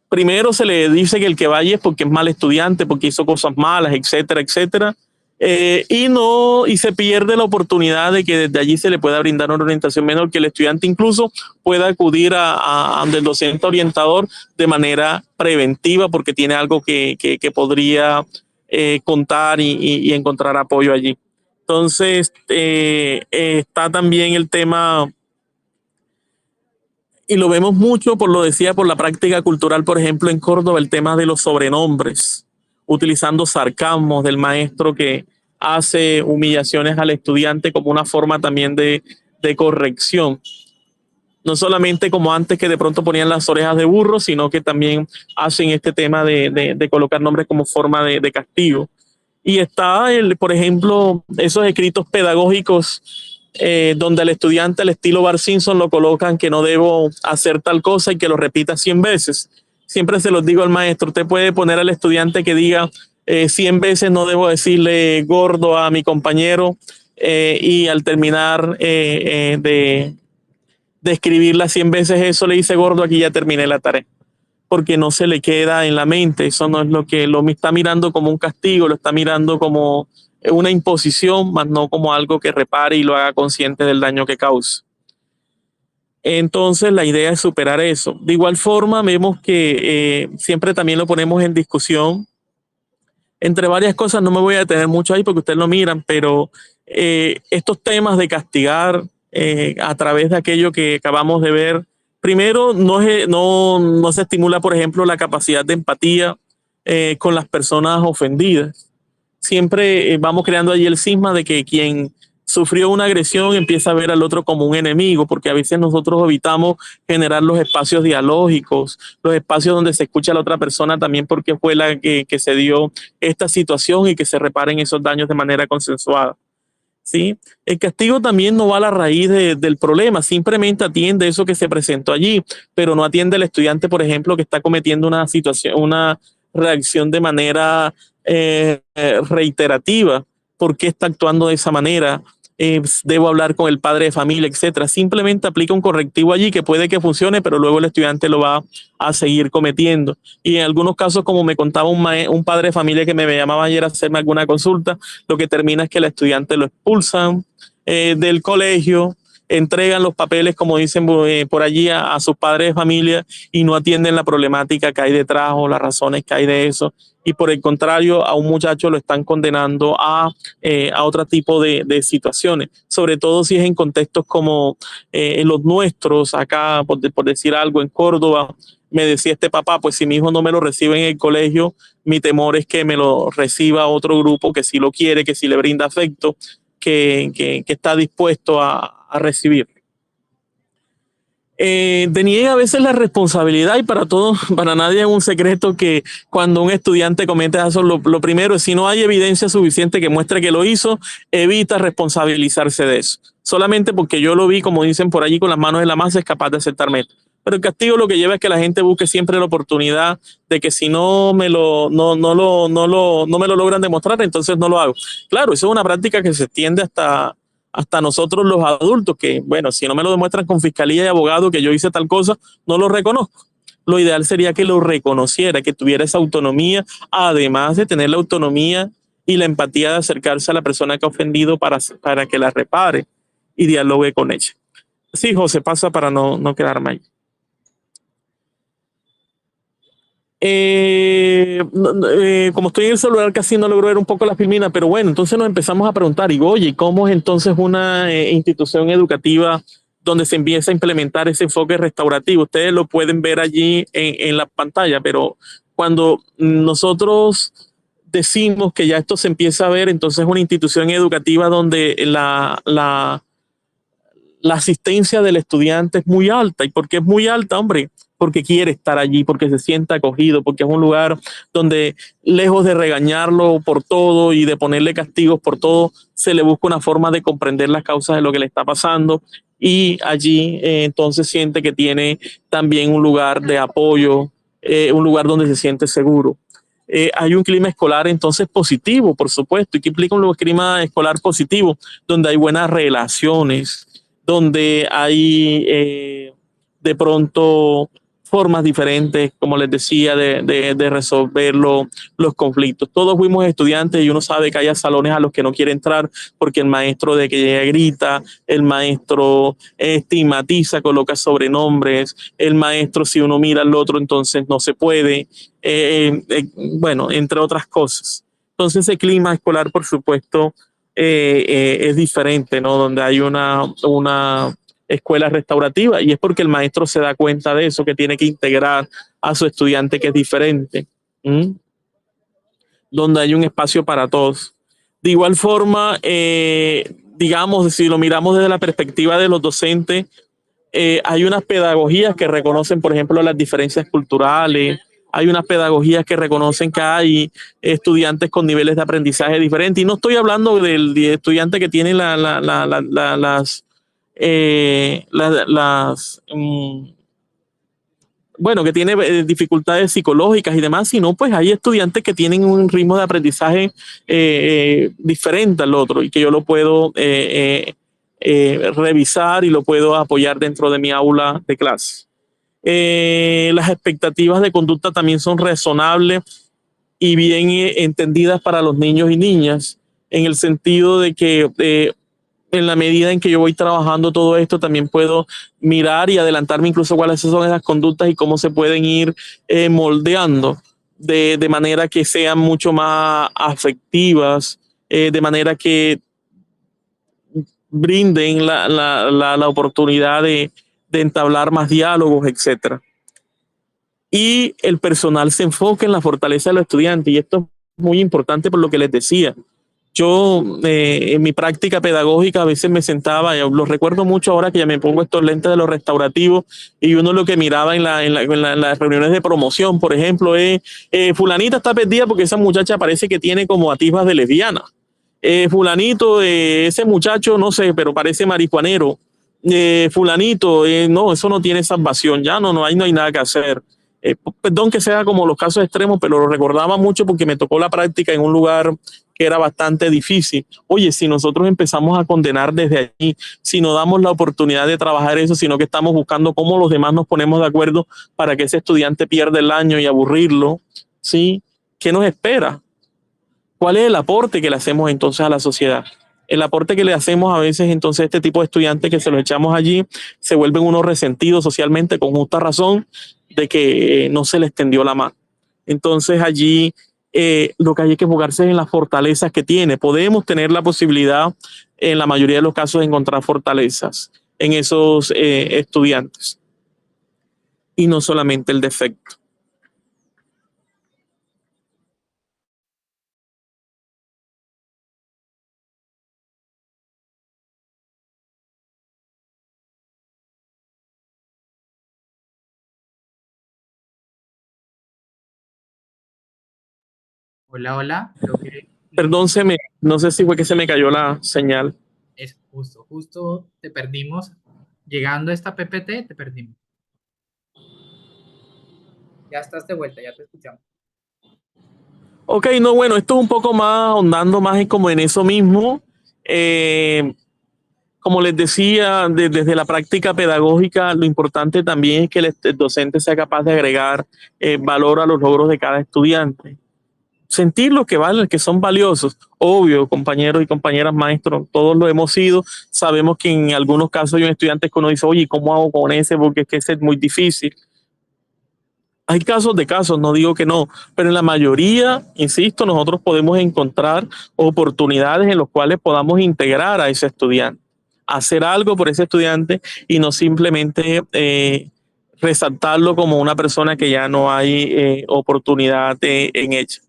primero se le dice que el que vaya es porque es mal estudiante, porque hizo cosas malas, etcétera, etcétera. Y se pierde la oportunidad de que desde allí se le pueda brindar una orientación menor, que el estudiante incluso pueda acudir a el docente orientador de manera preventiva porque tiene algo que podría contar y encontrar apoyo allí. Entonces, está también el tema, y lo vemos mucho, por la práctica cultural, por ejemplo, en Córdoba, el tema de los sobrenombres, utilizando sarcasmos del maestro que hace humillaciones al estudiante como una forma también de corrección. No solamente como antes que de pronto ponían las orejas de burro, sino que también hacen este tema de colocar nombres como forma de castigo. Y está, por ejemplo, esos escritos pedagógicos donde al estudiante al estilo Bart Simpson lo colocan que no debo hacer tal cosa y que lo repita 100 veces. Siempre se los digo al maestro, usted puede poner al estudiante que diga 100 veces no debo decirle gordo a mi compañero y al terminar de escribirla 100 veces eso le dice gordo, aquí ya terminé la tarea, porque no se le queda en la mente. Eso no es lo que lo está mirando como un castigo, lo está mirando como una imposición, más no como algo que repare y lo haga consciente del daño que causa. Entonces la idea es superar eso. De igual forma, vemos que siempre también lo ponemos en discusión. Entre varias cosas, no me voy a detener mucho ahí porque ustedes lo miran, pero estos temas de castigar a través de aquello que acabamos de ver, primero, no se estimula, por ejemplo, la capacidad de empatía con las personas ofendidas. Siempre vamos creando allí el cisma de que quien sufrió una agresión empieza a ver al otro como un enemigo, porque a veces nosotros evitamos generar los espacios dialógicos, los espacios donde se escucha a la otra persona también porque fue la que se dio esta situación y que se reparen esos daños de manera consensuada. ¿Sí? El castigo también no va a la raíz del problema, simplemente atiende eso que se presentó allí, pero no atiende al estudiante, por ejemplo, que está cometiendo una situación, una reacción de manera reiterativa. ¿Por qué está actuando de esa manera? Debo hablar con el padre de familia, etcétera. Simplemente aplica un correctivo allí que puede que funcione, pero luego el estudiante lo va a seguir cometiendo. Y en algunos casos, como me contaba un padre de familia que me llamaba ayer a hacerme alguna consulta, lo que termina es que el estudiante lo expulsan del colegio, entregan los papeles, como dicen por allí, a sus padres de familia y no atienden la problemática que hay detrás o las razones que hay de eso. Y por el contrario, a un muchacho lo están condenando a otro tipo de situaciones, sobre todo si es en contextos como los nuestros, acá, por decir algo, en Córdoba. Me decía este papá, pues si mi hijo no me lo recibe en el colegio, mi temor es que me lo reciba otro grupo que sí lo quiere, que sí le brinda afecto, que está dispuesto a recibir. Deniega a veces la responsabilidad, y para todos, para nadie es un secreto que cuando un estudiante comete eso, lo primero es, si no hay evidencia suficiente que muestre que lo hizo, evita responsabilizarse de eso. Solamente porque yo lo vi, como dicen por allí, con las manos en la masa, es capaz de aceptarme. Pero el castigo lo que lleva es que la gente busque siempre la oportunidad de que si no me no me lo logran demostrar, entonces no lo hago. Claro, eso es una práctica que se extiende hasta nosotros los adultos, que bueno, si no me lo demuestran con fiscalía y abogado que yo hice tal cosa, no lo reconozco. Lo ideal sería que lo reconociera, que tuviera esa autonomía, además de tener la autonomía y la empatía de acercarse a la persona que ha ofendido para que la repare y dialogue con ella. Sí, José, pasa para no quedarme ahí. Como estoy en el celular casi no logro ver un poco la filmina, pero bueno, entonces nos empezamos a preguntar, y oye, ¿cómo es entonces una institución educativa donde se empieza a implementar ese enfoque restaurativo? Ustedes lo pueden ver allí en la pantalla, pero cuando nosotros decimos que ya esto se empieza a ver, entonces es una institución educativa donde la asistencia del estudiante es muy alta. ¿Y por qué es muy alta, hombre? Porque quiere estar allí, porque se siente acogido, porque es un lugar donde, lejos de regañarlo por todo y de ponerle castigos por todo, se le busca una forma de comprender las causas de lo que le está pasando, y allí entonces siente que tiene también un lugar de apoyo, un lugar donde se siente seguro. Hay un clima escolar entonces positivo, por supuesto. ¿Y qué implica un clima escolar positivo? Donde hay buenas relaciones, donde hay de pronto formas diferentes, como les decía, de resolver los conflictos. Todos fuimos estudiantes y uno sabe que hay salones a los que no quiere entrar porque el maestro de que llega grita, el maestro estigmatiza, coloca sobrenombres, el maestro, si uno mira al otro, entonces no se puede, bueno, entre otras cosas. Entonces ese clima escolar, por supuesto, es diferente, ¿no? Donde hay una escuela restaurativa, y es porque el maestro se da cuenta de eso, que tiene que integrar a su estudiante que es diferente, donde hay un espacio para todos. De igual forma, digamos, si lo miramos desde la perspectiva de los docentes, hay unas pedagogías que reconocen, por ejemplo, las diferencias culturales. Hay unas pedagogías que reconocen que hay estudiantes con niveles de aprendizaje diferentes. Y no estoy hablando del estudiante que tiene bueno, que tiene dificultades psicológicas y demás, sino pues hay estudiantes que tienen un ritmo de aprendizaje diferente al otro, y que yo lo puedo revisar y lo puedo apoyar dentro de mi aula de clase. Las expectativas de conducta también son razonables y bien entendidas para los niños y niñas, en el sentido de que en la medida en que yo voy trabajando todo esto, también puedo mirar y adelantarme incluso cuáles son esas conductas y cómo se pueden ir moldeando de manera que sean mucho más afectivas, de manera que brinden la oportunidad de entablar más diálogos, etcétera. Y el personal se enfoca en la fortaleza de los estudiantes, y esto es muy importante por lo que les decía. Yo en mi práctica pedagógica a veces me sentaba, lo recuerdo mucho ahora que ya me pongo estos lentes de los restaurativos, y uno lo que miraba en las reuniones de promoción, por ejemplo, es fulanita está perdida porque esa muchacha parece que tiene como atisbas de lesbiana. Fulanito, ese muchacho, no sé, pero parece marihuanero. Fulanito, no, eso no tiene salvación, ya ahí no hay nada que hacer. Perdón que sea como los casos extremos, pero lo recordaba mucho porque me tocó la práctica en un lugar que era bastante difícil. Oye, si nosotros empezamos a condenar desde allí, si no damos la oportunidad de trabajar eso, sino que estamos buscando cómo los demás nos ponemos de acuerdo para que ese estudiante pierda el año y aburrirlo, ¿sí? ¿Qué nos espera? ¿Cuál es el aporte que le hacemos entonces a la sociedad? El aporte que le hacemos a veces entonces a este tipo de estudiantes que se los echamos allí, se vuelven unos resentidos socialmente con justa razón de que no se les tendió la mano. Entonces allí lo que hay que enfocarse es en las fortalezas que tiene. Podemos tener la posibilidad en la mayoría de los casos de encontrar fortalezas en esos estudiantes, y no solamente el defecto. Hola, hola, creo que Perdón, no sé si fue que se me cayó la señal. es justo te perdimos. Llegando a esta PPT, te perdimos. Ya estás de vuelta, ya te escuchamos. Ok, no, bueno, esto es un poco más ahondando más como en eso mismo. Eh, Como les decía, desde la práctica pedagógica, lo importante también es que el docente sea capaz de agregar valor a los logros de cada estudiante. Sentir lo que valen, que son valiosos. Obvio, compañeros y compañeras maestros, todos lo hemos sido. Sabemos que en algunos casos hay un estudiante que uno dice, oye, ¿cómo hago con ese? Porque es que ese es muy difícil. Hay casos de casos, no digo que no, pero en la mayoría, insisto, nosotros podemos encontrar oportunidades en las cuales podamos integrar a ese estudiante, hacer algo por ese estudiante y no simplemente resaltarlo como una persona que ya no hay oportunidad en ella.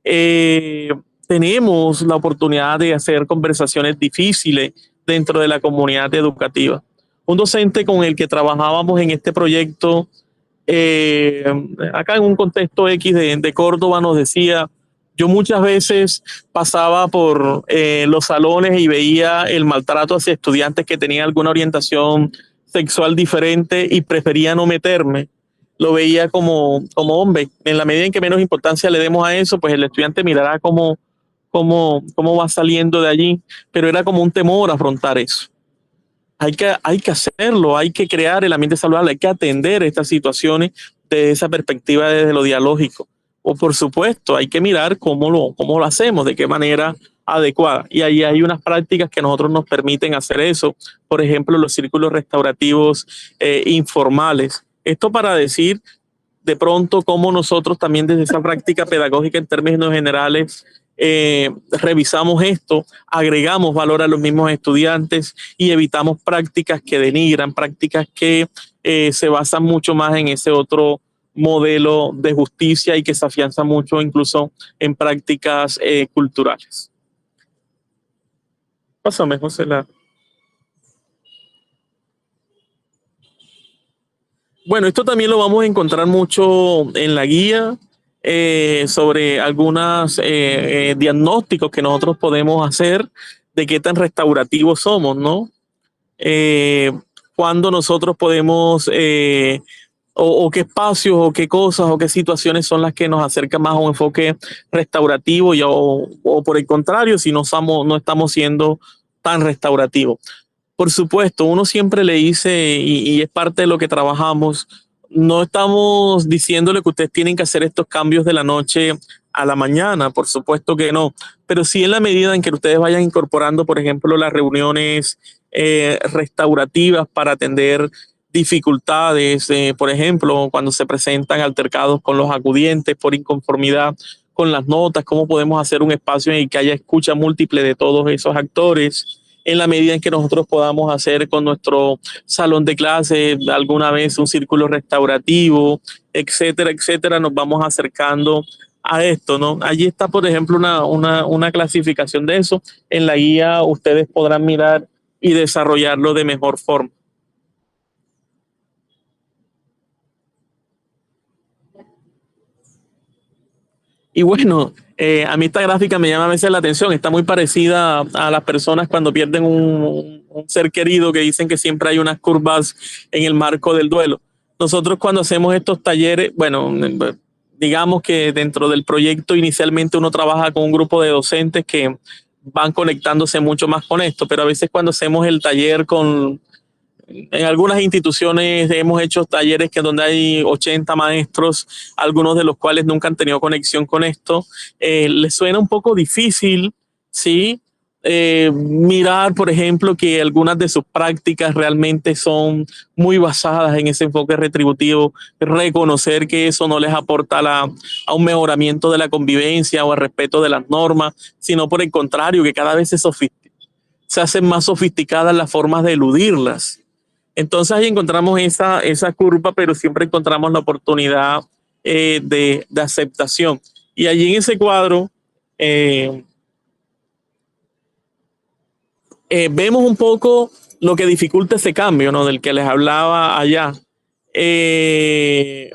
Eh, Tenemos la oportunidad de hacer conversaciones difíciles dentro de la comunidad educativa. Un docente con el que trabajábamos en este proyecto eh, acá en un contexto X de Córdoba nos decía, yo muchas veces pasaba por los salones y veía el maltrato hacia estudiantes que tenían alguna orientación sexual diferente y prefería no meterme. Lo veía como hombre. En la medida en que menos importancia le demos a eso, pues el estudiante mirará cómo va saliendo de allí, pero era como un temor afrontar eso. Hay que hacerlo, hay que crear el ambiente saludable, hay que atender estas situaciones desde esa perspectiva, desde lo dialógico. O por supuesto, hay que mirar cómo lo hacemos, de qué manera adecuada. Y ahí hay unas prácticas que nosotros nos permiten hacer eso. Por ejemplo, los círculos restaurativos informales. Esto para decir de pronto cómo nosotros también desde esa práctica pedagógica en términos generales revisamos esto, agregamos valor a los mismos estudiantes y evitamos prácticas que denigran, prácticas que se basan mucho más en ese otro modelo de justicia y que se afianza mucho incluso en prácticas culturales. Pásame, José. Bueno, esto también lo vamos a encontrar mucho en la guía sobre algunos diagnósticos que nosotros podemos hacer de qué tan restaurativos somos, ¿no? Eh, Cuándo nosotros podemos, o qué espacios, o qué cosas, o qué situaciones son las que nos acercan más a un enfoque restaurativo o por el contrario, si no estamos siendo tan restaurativos. Por supuesto, uno siempre le dice, y es parte de lo que trabajamos, no estamos diciéndole que ustedes tienen que hacer estos cambios de la noche a la mañana, por supuesto que no, pero sí en la medida en que ustedes vayan incorporando, por ejemplo, las reuniones restaurativas para atender dificultades, por ejemplo, cuando se presentan altercados con los acudientes por inconformidad con las notas, cómo podemos hacer un espacio en el que haya escucha múltiple de todos esos actores en la medida en que nosotros podamos hacer con nuestro salón de clase alguna vez un círculo restaurativo, etcétera, etcétera, nos vamos acercando a esto, ¿no? Allí está, por ejemplo, una clasificación de eso. En la guía ustedes podrán mirar y desarrollarlo de mejor forma. Y bueno, a mí esta gráfica me llama a veces la atención, está muy parecida a las personas cuando pierden un ser querido que dicen que siempre hay unas curvas en el marco del duelo. Nosotros cuando hacemos estos talleres, bueno, digamos que dentro del proyecto inicialmente uno trabaja con un grupo de docentes que van conectándose mucho más con esto, pero a veces cuando hacemos el taller en algunas instituciones hemos hecho talleres que donde hay 80 maestros, algunos de los cuales nunca han tenido conexión con esto. Les suena un poco difícil, ¿sí? Mirar, por ejemplo, que algunas de sus prácticas realmente son muy basadas en ese enfoque retributivo, reconocer que eso no les aporta a un mejoramiento de la convivencia o al respeto de las normas, sino por el contrario, que cada vez se hacen más sofisticadas las formas de eludirlas. Entonces ahí encontramos esa curva, pero siempre encontramos la oportunidad de aceptación. Y allí en ese cuadro eh, vemos un poco lo que dificulta ese cambio, ¿no? Del que les hablaba allá. Eh,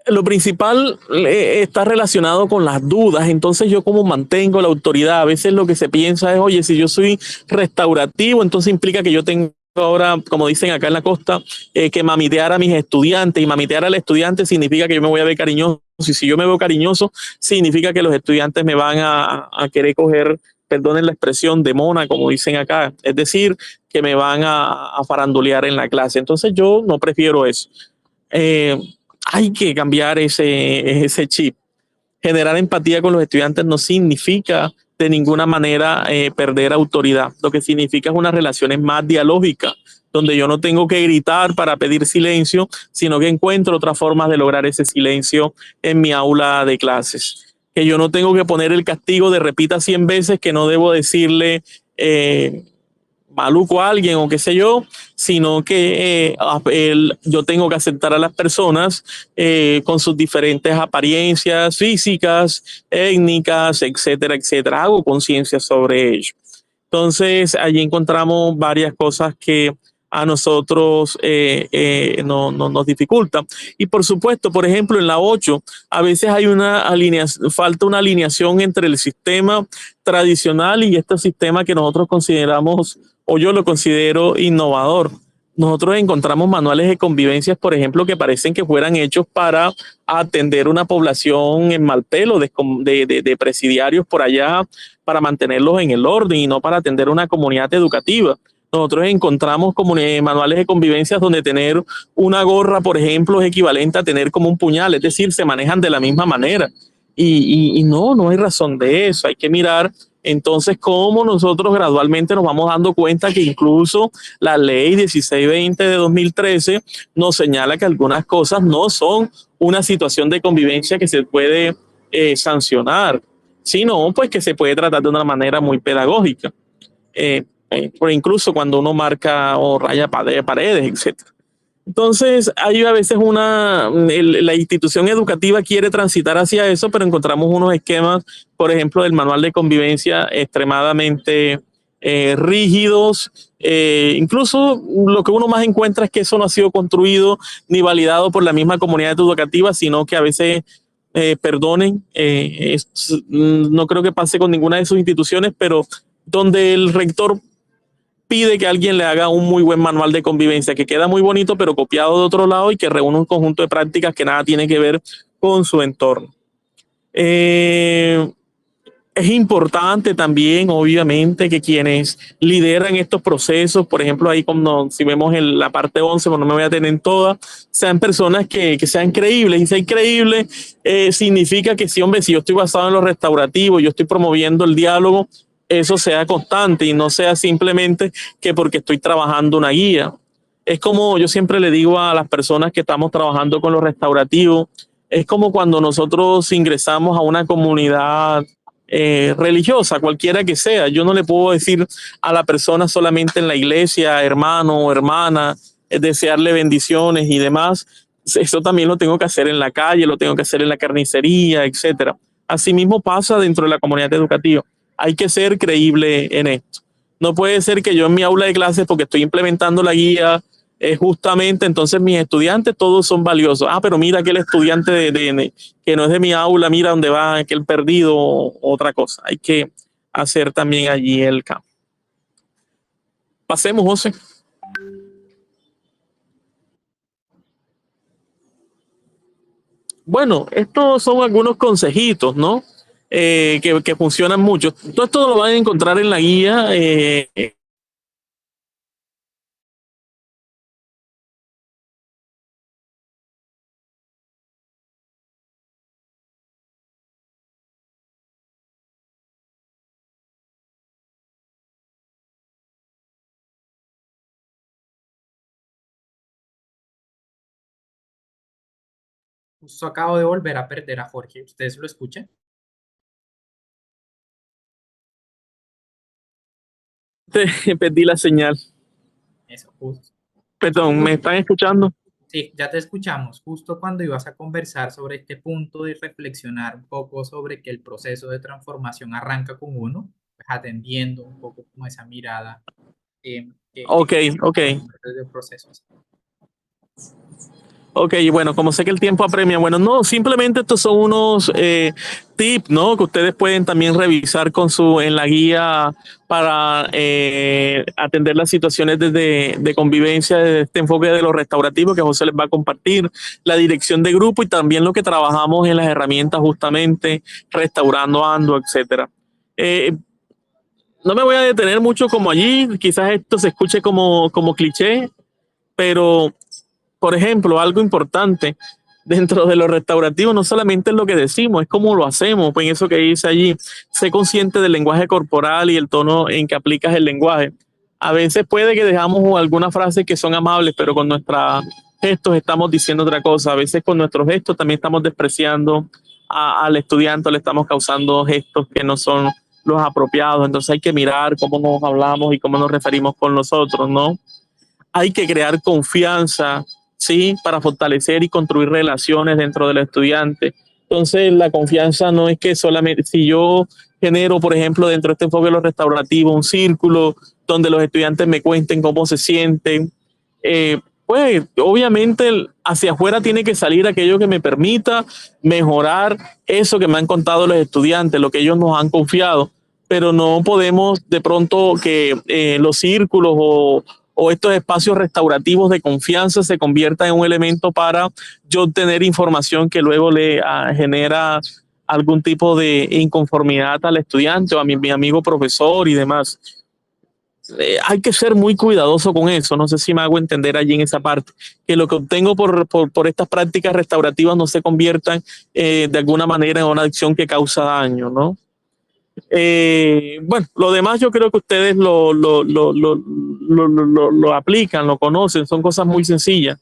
Lo principal está relacionado con las dudas, entonces yo como mantengo la autoridad, a veces lo que se piensa es, oye, si yo soy restaurativo, entonces implica que yo tengo ahora, como dicen acá en la costa, que mamitear a mis estudiantes, y mamitear al estudiante significa que yo me voy a ver cariñoso, y si yo me veo cariñoso, significa que los estudiantes me van a querer coger, perdonen la expresión, de mona, como dicen acá, es decir, que me van a farandulear en la clase, entonces yo no prefiero eso. Eh, Hay que cambiar ese chip. Generar empatía con los estudiantes no significa de ninguna manera perder autoridad. Lo que significa es unas relaciones más dialógicas, donde yo no tengo que gritar para pedir silencio, sino que encuentro otras formas de lograr ese silencio en mi aula de clases. Que yo no tengo que poner el castigo de repita 100 veces, que no debo decirle maluco a alguien o qué sé yo, sino que yo tengo que aceptar a las personas con sus diferentes apariencias físicas, étnicas, etcétera, etcétera. Hago conciencia sobre ello. Entonces, allí encontramos varias cosas que a nosotros nos dificultan. Y por supuesto, por ejemplo, en la 8 a veces hay falta una alineación entre el sistema tradicional y este sistema que nosotros consideramos, o yo lo considero innovador. Nosotros encontramos manuales de convivencias, por ejemplo, que parecen que fueran hechos para atender una población en mal pelo de presidiarios por allá, para mantenerlos en el orden y no para atender una comunidad educativa. Nosotros encontramos manuales de convivencia donde tener una gorra, por ejemplo, es equivalente a tener como un puñal, es decir, se manejan de la misma manera. Y no hay razón de eso. Hay que mirar entonces cómo nosotros gradualmente nos vamos dando cuenta que incluso la ley 1620 de 2013 nos señala que algunas cosas no son una situación de convivencia que se puede sancionar, sino pues que se puede tratar de una manera muy pedagógica. Por incluso cuando uno marca o raya paredes, etcétera. Entonces, hay a veces la institución educativa quiere transitar hacia eso, pero encontramos unos esquemas, por ejemplo, del manual de convivencia extremadamente rígidos. Incluso lo que uno más encuentra es que eso no ha sido construido ni validado por la misma comunidad educativa, sino que a veces, perdonen, no creo que pase con ninguna de sus instituciones, pero donde el rector pide que alguien le haga un muy buen manual de convivencia, que queda muy bonito, pero copiado de otro lado y que reúne un conjunto de prácticas que nada tiene que ver con su entorno. Es importante también, obviamente, que quienes lideran estos procesos, por ejemplo, ahí como si vemos en la parte 11, pues no me voy a tener en todas, sean personas que sean creíbles. Y ser creíble significa que si, hombre, si yo estoy basado en lo restaurativo, yo estoy promoviendo el diálogo, eso sea constante y no sea simplemente que porque estoy trabajando una guía. Es como yo siempre le digo a las personas que estamos trabajando con lo restaurativo, es como cuando nosotros ingresamos a una comunidad religiosa, cualquiera que sea. Yo no le puedo decir a la persona solamente en la iglesia, hermano o hermana, desearle bendiciones y demás. Eso también lo tengo que hacer en la calle, lo tengo que hacer en la carnicería, etcétera. Asimismo pasa dentro de la comunidad educativa. Hay que ser creíble en esto. No puede ser que yo en mi aula de clases, porque estoy implementando la guía, justamente entonces mis estudiantes todos son valiosos. Ah, pero mira aquel estudiante que no es de mi aula, mira dónde va aquel perdido, otra cosa. Hay que hacer también allí el campo. Pasemos, José. Bueno, estos son algunos consejitos, ¿no? Que funcionan mucho. Todo esto lo van a encontrar en la guía. Justo acabo de volver a perder a Jorge. ¿Ustedes lo escuchan? Perdí la señal. Eso, justo. Perdón, ¿me están escuchando? Sí, ya te escuchamos. Justo cuando ibas a conversar sobre este punto de reflexionar un poco sobre que el proceso de transformación arranca con uno, pues atendiendo un poco como esa mirada que Ok, ok. desde procesos. Ok, bueno, como sé que el tiempo apremia, bueno, no, simplemente estos son unos tips, ¿no? Que ustedes pueden también revisar en la guía para atender las situaciones de convivencia, desde este enfoque de lo restaurativo que José les va a compartir, la dirección de grupo y también lo que trabajamos en las herramientas justamente, restaurando ando, etcétera. Eh, no me voy a detener mucho como allí, quizás esto se escuche como cliché, pero por ejemplo, algo importante dentro de lo restaurativo no solamente es lo que decimos, es cómo lo hacemos. Pues en eso que dice allí, sé consciente del lenguaje corporal y el tono en que aplicas el lenguaje. A veces puede que dejamos algunas frases que son amables, pero con nuestros gestos estamos diciendo otra cosa. A veces con nuestros gestos también estamos despreciando al estudiante, le estamos causando gestos que no son los apropiados. Entonces hay que mirar cómo nos hablamos y cómo nos referimos con nosotros, ¿no? Hay que crear confianza, ¿sí? Para fortalecer y construir relaciones dentro del estudiante. Entonces, la confianza no es que solamente, si yo genero, por ejemplo, dentro de este enfoque de lo restaurativo, un círculo donde los estudiantes me cuenten cómo se sienten, pues obviamente hacia afuera tiene que salir aquello que me permita mejorar eso que me han contado los estudiantes, lo que ellos nos han confiado, pero no podemos de pronto que los círculos o estos espacios restaurativos de confianza se conviertan en un elemento para yo obtener información que luego le genera algún tipo de inconformidad al estudiante o a mi amigo profesor y demás. Hay que ser muy cuidadoso con eso. No sé si me hago entender allí en esa parte, que lo que obtengo por estas prácticas restaurativas no se conviertan de alguna manera en una adicción que causa daño, ¿no? Bueno, lo demás yo creo que ustedes lo aplican, lo conocen, son cosas muy sencillas.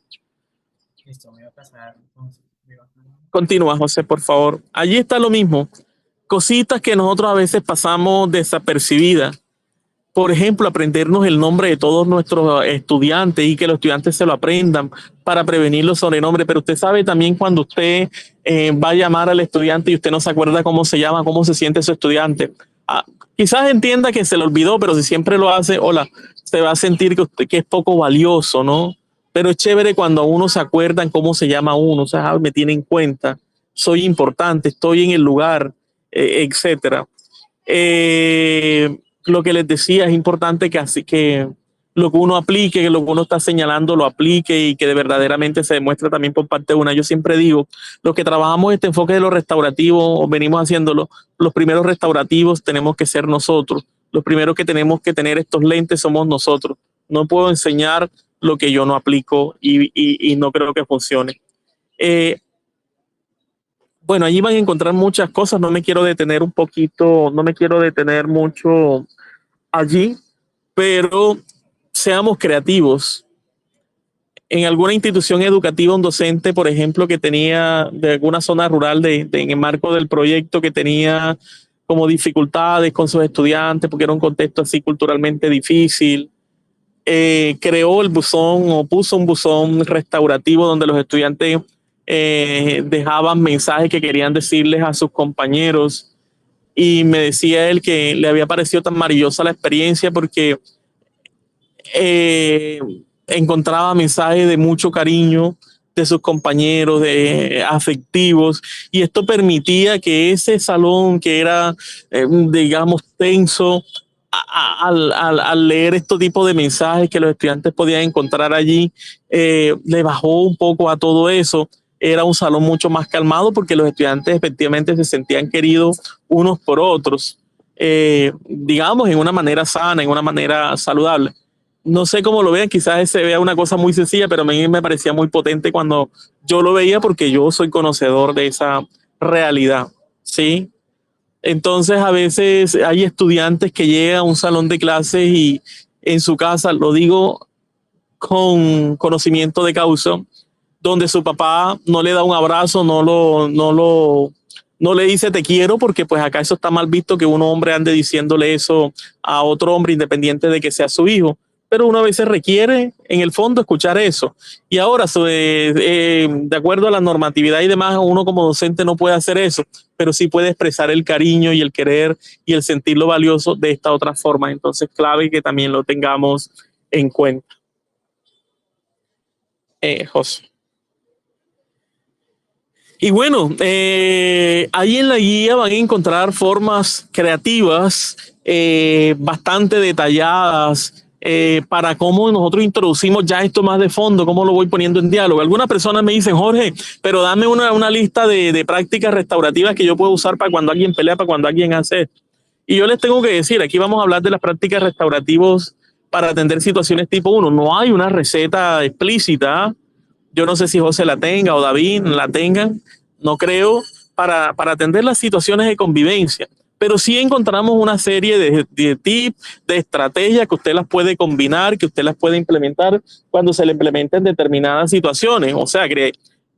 Listo, voy a pasar entonces. Continúa, José, por favor. Allí está lo mismo. Cositas que nosotros a veces pasamos desapercibidas. Por ejemplo, aprendernos el nombre de todos nuestros estudiantes y que los estudiantes se lo aprendan para prevenir los sobrenombres. Pero usted sabe también cuando usted va a llamar al estudiante y usted no se acuerda cómo se llama, cómo se siente su estudiante. Ah, quizás entienda que se le olvidó, pero si siempre lo hace, hola, se va a sentir que es poco valioso, ¿no? Pero es chévere cuando a uno se acuerdan cómo se llama uno, o sea, me tiene en cuenta, soy importante, estoy en el lugar, etcétera. Lo que les decía, es importante que así que lo que uno aplique, que lo que uno está señalando lo aplique y que de verdaderamente se demuestre también por parte de una. Yo siempre digo, los que trabajamos este enfoque de lo restaurativo, o venimos haciéndolo, los primeros restaurativos tenemos que ser nosotros. Los primeros que tenemos que tener estos lentes somos nosotros. No puedo enseñar lo que yo no aplico y no creo que funcione. Eh, bueno, allí van a encontrar muchas cosas, no me quiero detener un poquito, no me quiero detener mucho allí, pero seamos creativos. En alguna institución educativa, un docente, por ejemplo, que tenía de alguna zona rural en el marco del proyecto que tenía como dificultades con sus estudiantes, porque era un contexto así culturalmente difícil, creó el buzón o puso un buzón restaurativo donde los estudiantes dejaban mensajes que querían decirles a sus compañeros y me decía él que le había parecido tan maravillosa la experiencia porque eh, encontraba mensajes de mucho cariño de sus compañeros, de afectivos, y esto permitía que ese salón que era, digamos, tenso, al leer este tipo de mensajes que los estudiantes podían encontrar allí, le bajó un poco a todo eso. Era un salón mucho más calmado porque los estudiantes efectivamente se sentían queridos unos por otros, digamos, en una manera sana, en una manera saludable. No sé cómo lo vean, quizás se vea una cosa muy sencilla, pero a mí me parecía muy potente cuando yo lo veía porque yo soy conocedor de esa realidad, ¿sí? Entonces a veces hay estudiantes que llegan a un salón de clases y en su casa, lo digo con conocimiento de causa, donde su papá no le da un abrazo, no le dice te quiero, porque pues acá eso está mal visto que un hombre ande diciéndole eso a otro hombre independiente de que sea su hijo. Pero uno a veces requiere, en el fondo, escuchar eso. Y ahora, de acuerdo a la normatividad y demás, uno como docente no puede hacer eso, pero sí puede expresar el cariño y el querer y el sentirlo valioso de esta otra forma. Entonces, clave que también lo tengamos en cuenta. José. Y bueno, ahí en la guía van a encontrar formas creativas bastante detalladas para cómo nosotros introducimos ya esto más de fondo, cómo lo voy poniendo en diálogo. Algunas personas me dicen, Jorge, pero dame una lista de prácticas restaurativas que yo puedo usar para cuando alguien pelea, para cuando alguien hace esto. Y yo les tengo que decir, aquí vamos a hablar de las prácticas restaurativas para atender situaciones tipo uno. No hay una receta explícita. Yo no sé si José la tenga o David la tengan, no creo, para atender las situaciones de convivencia. Pero sí encontramos una serie de tips, de estrategias que usted las puede combinar, que usted las puede implementar cuando se le implementen determinadas situaciones. O sea,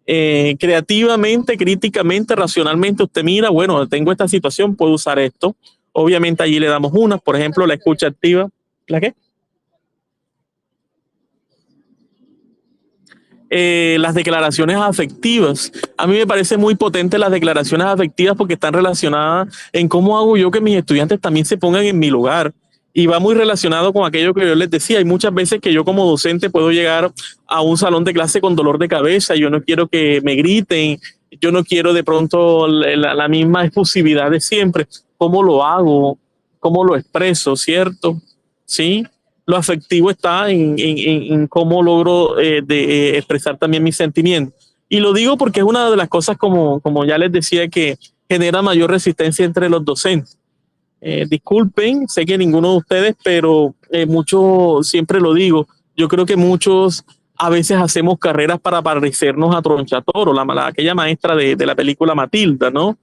creativamente, críticamente, racionalmente, usted mira, bueno, tengo esta situación, puedo usar esto. Obviamente allí le damos unas, por ejemplo, la escucha activa. ¿La qué? Las declaraciones afectivas. A mí me parece muy potente las declaraciones afectivas porque están relacionadas en cómo hago yo que mis estudiantes también se pongan en mi lugar. Y va muy relacionado con aquello que yo les decía. Hay muchas veces que yo como docente puedo llegar a un salón de clase con dolor de cabeza. Yo no quiero que me griten. Yo no quiero de pronto la misma efusividad de siempre. ¿Cómo lo hago? ¿Cómo lo expreso? ¿Cierto? ¿Sí? Lo afectivo está en cómo logro expresar también mis sentimientos. Y lo digo porque es una de las cosas, como ya les decía, que genera mayor resistencia entre los docentes. Disculpen, sé que ninguno de ustedes, pero muchos, siempre lo digo, yo creo que muchos a veces hacemos carreras para parecernos a Tronchatoro, aquella maestra de la película Matilda, ¿no?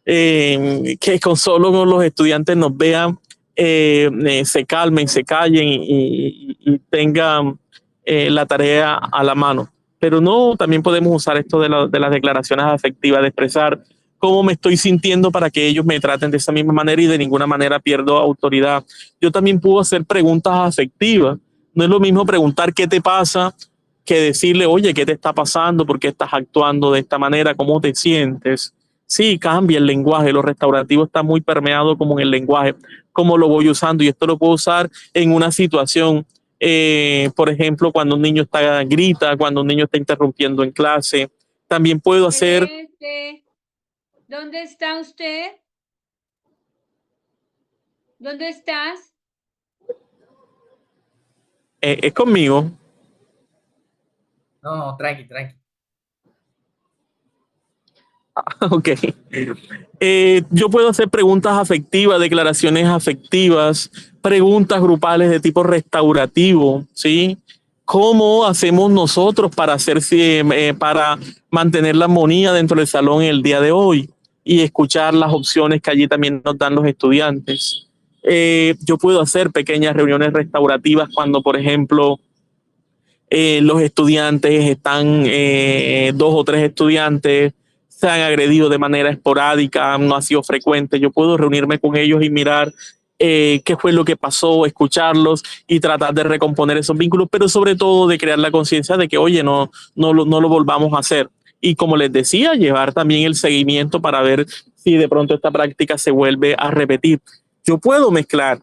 Que con solo los estudiantes nos vean, se calmen, se callen y tengan la tarea a la mano. Pero no, también podemos usar esto de las declaraciones afectivas, de expresar cómo me estoy sintiendo para que ellos me traten de esa misma manera y de ninguna manera pierdo autoridad. Yo también puedo hacer preguntas afectivas. No es lo mismo preguntar qué te pasa que decirle, oye, ¿qué te está pasando? ¿Por qué estás actuando de esta manera? ¿Cómo te sientes? Sí, cambia el lenguaje. Lo restaurativo está muy permeado como en el lenguaje, cómo lo voy usando. Y esto lo puedo usar en una situación, por ejemplo, cuando un niño grita, cuando un niño está interrumpiendo en clase. También puedo hacer... ¿Dónde está usted? ¿Dónde estás? Es conmigo. No, tranqui. Ok. Yo puedo hacer preguntas afectivas, declaraciones afectivas, preguntas grupales de tipo restaurativo, ¿sí? ¿Cómo hacemos nosotros para mantener la armonía dentro del salón el día de hoy y escuchar las opciones que allí también nos dan los estudiantes? Yo puedo hacer pequeñas reuniones restaurativas cuando, por ejemplo, los estudiantes están, 2 o 3 estudiantes se han agredido de manera esporádica, no ha sido frecuente. Yo puedo reunirme con ellos y mirar qué fue lo que pasó, escucharlos y tratar de recomponer esos vínculos, pero sobre todo de crear la conciencia de que, oye, no lo volvamos a hacer. Y como les decía, llevar también el seguimiento para ver si de pronto esta práctica se vuelve a repetir. Yo puedo mezclar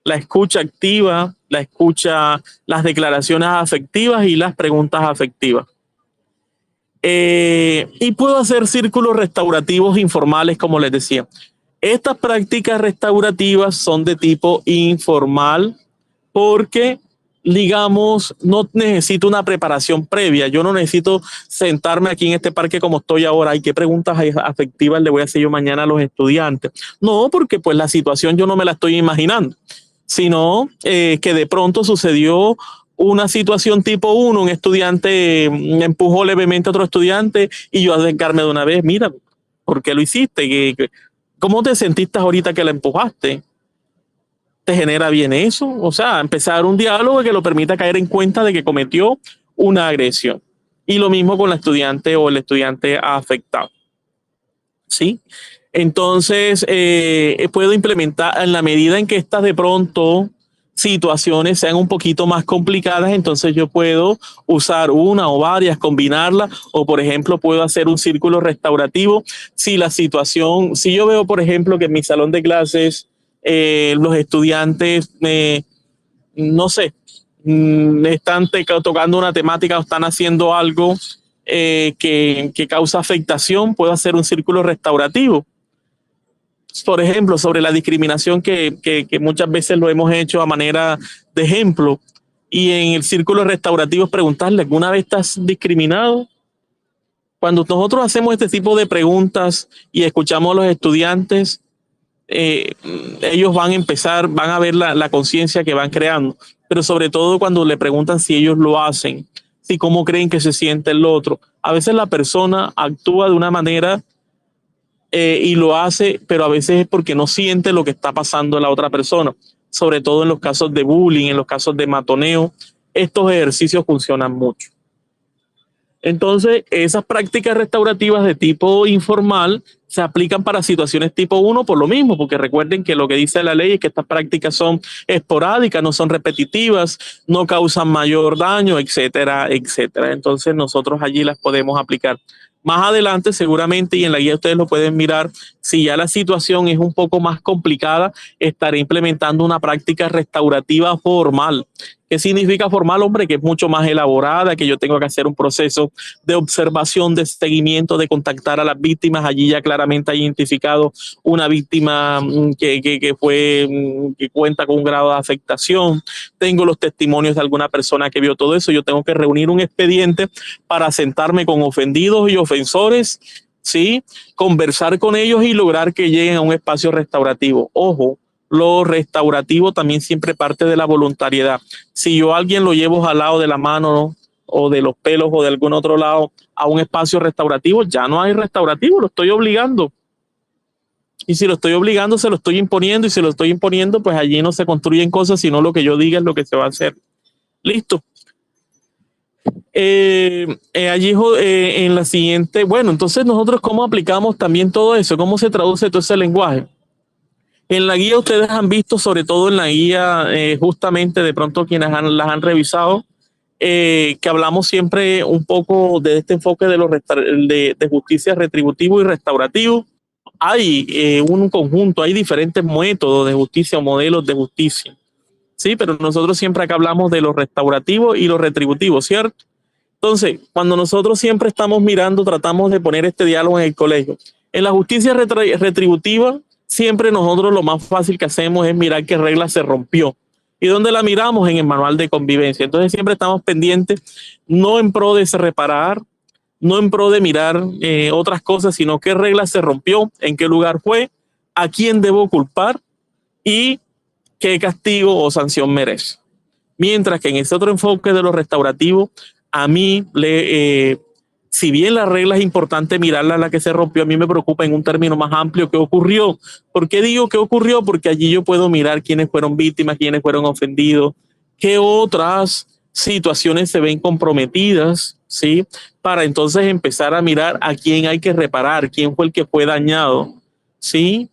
la escucha activa, las declaraciones afectivas y las preguntas afectivas. Y puedo hacer círculos restaurativos informales, como les decía. Estas prácticas restaurativas son de tipo informal porque, digamos, no necesito una preparación previa. Yo no necesito sentarme aquí en este parque como estoy ahora. ¿Y qué preguntas afectivas le voy a hacer yo mañana a los estudiantes? No, porque pues la situación yo no me la estoy imaginando, sino que de pronto sucedió una situación tipo uno, un estudiante empujó levemente a otro estudiante y yo acercarme de una vez, mira, ¿por qué lo hiciste? ¿Cómo te sentiste ahorita que la empujaste? ¿Te genera bien eso? O sea, empezar un diálogo que lo permita caer en cuenta de que cometió una agresión. Y lo mismo con la estudiante o el estudiante afectado. ¿Sí? Entonces, puedo implementar en la medida en que estas de pronto situaciones sean un poquito más complicadas, entonces yo puedo usar una o varias, combinarlas, o por ejemplo puedo hacer un círculo restaurativo si la situación, si yo veo por ejemplo que en mi salón de clases los estudiantes, no sé, están tocando una temática o están haciendo algo que causa afectación, puedo hacer un círculo restaurativo. Por ejemplo, sobre la discriminación que muchas veces lo hemos hecho a manera de ejemplo, y en el círculo restaurativo preguntarle, ¿alguna vez estás discriminado? Cuando nosotros hacemos este tipo de preguntas y escuchamos a los estudiantes, ellos van a ver la conciencia que van creando, pero sobre todo cuando le preguntan si ellos lo hacen, si cómo creen que se siente el otro. A veces la persona actúa de una manera y lo hace, pero a veces es porque no siente lo que está pasando en la otra persona, sobre todo en los casos de bullying, en los casos de matoneo. Estos ejercicios funcionan mucho. Entonces, esas prácticas restaurativas de tipo informal se aplican para situaciones tipo 1 por lo mismo, porque recuerden que lo que dice la ley es que estas prácticas son esporádicas, no son repetitivas, no causan mayor daño, etcétera, etcétera. Entonces, nosotros allí las podemos aplicar. Más adelante, seguramente, y en la guía ustedes lo pueden mirar, si ya la situación es un poco más complicada, estaré implementando una práctica restaurativa formal. ¿Qué significa formal, hombre? Que es mucho más elaborada, que yo tengo que hacer un proceso de observación, de seguimiento, de contactar a las víctimas. Allí ya claramente ha identificado una víctima que cuenta con un grado de afectación. Tengo los testimonios de alguna persona que vio todo eso. Yo tengo que reunir un expediente para sentarme con ofendidos y ofensores, ¿sí? Conversar con ellos y lograr que lleguen a un espacio restaurativo. Ojo, lo restaurativo también siempre parte de la voluntariedad. Si yo a alguien lo llevo jalado de la mano, ¿no?, o de los pelos o de algún otro lado a un espacio restaurativo, ya no hay restaurativo, lo estoy obligando. Y si lo estoy obligando, se lo estoy imponiendo, y si lo estoy imponiendo, pues allí no se construyen cosas, sino lo que yo diga es lo que se va a hacer. Listo. Allí en la siguiente, bueno, entonces nosotros cómo aplicamos también todo eso, cómo se traduce todo ese lenguaje. En la guía ustedes han visto, sobre todo en la guía, justamente de pronto quienes las han revisado, que hablamos siempre un poco de este enfoque de justicia retributivo y restaurativo. Hay un conjunto, hay diferentes métodos de justicia o modelos de justicia, ¿sí? Pero nosotros siempre acá hablamos de lo restaurativo y lo retributivo, ¿cierto? Entonces, cuando nosotros siempre estamos mirando, tratamos de poner este diálogo en el colegio. En la justicia retributiva, siempre nosotros lo más fácil que hacemos es mirar qué regla se rompió. ¿Y dónde la miramos? En el manual de convivencia. Entonces siempre estamos pendientes, no en pro de reparar, no en pro de mirar otras cosas, sino qué regla se rompió, en qué lugar fue, a quién debo culpar y qué castigo o sanción merece. Mientras que en ese otro enfoque de lo restaurativo, a mí, si bien la regla es importante mirarla, la que se rompió, a mí me preocupa en un término más amplio qué ocurrió. ¿Por qué digo qué ocurrió? Porque allí yo puedo mirar quiénes fueron víctimas, quiénes fueron ofendidos, qué otras situaciones se ven comprometidas, ¿sí? Para entonces empezar a mirar a quién hay que reparar, quién fue el que fue dañado, ¿sí?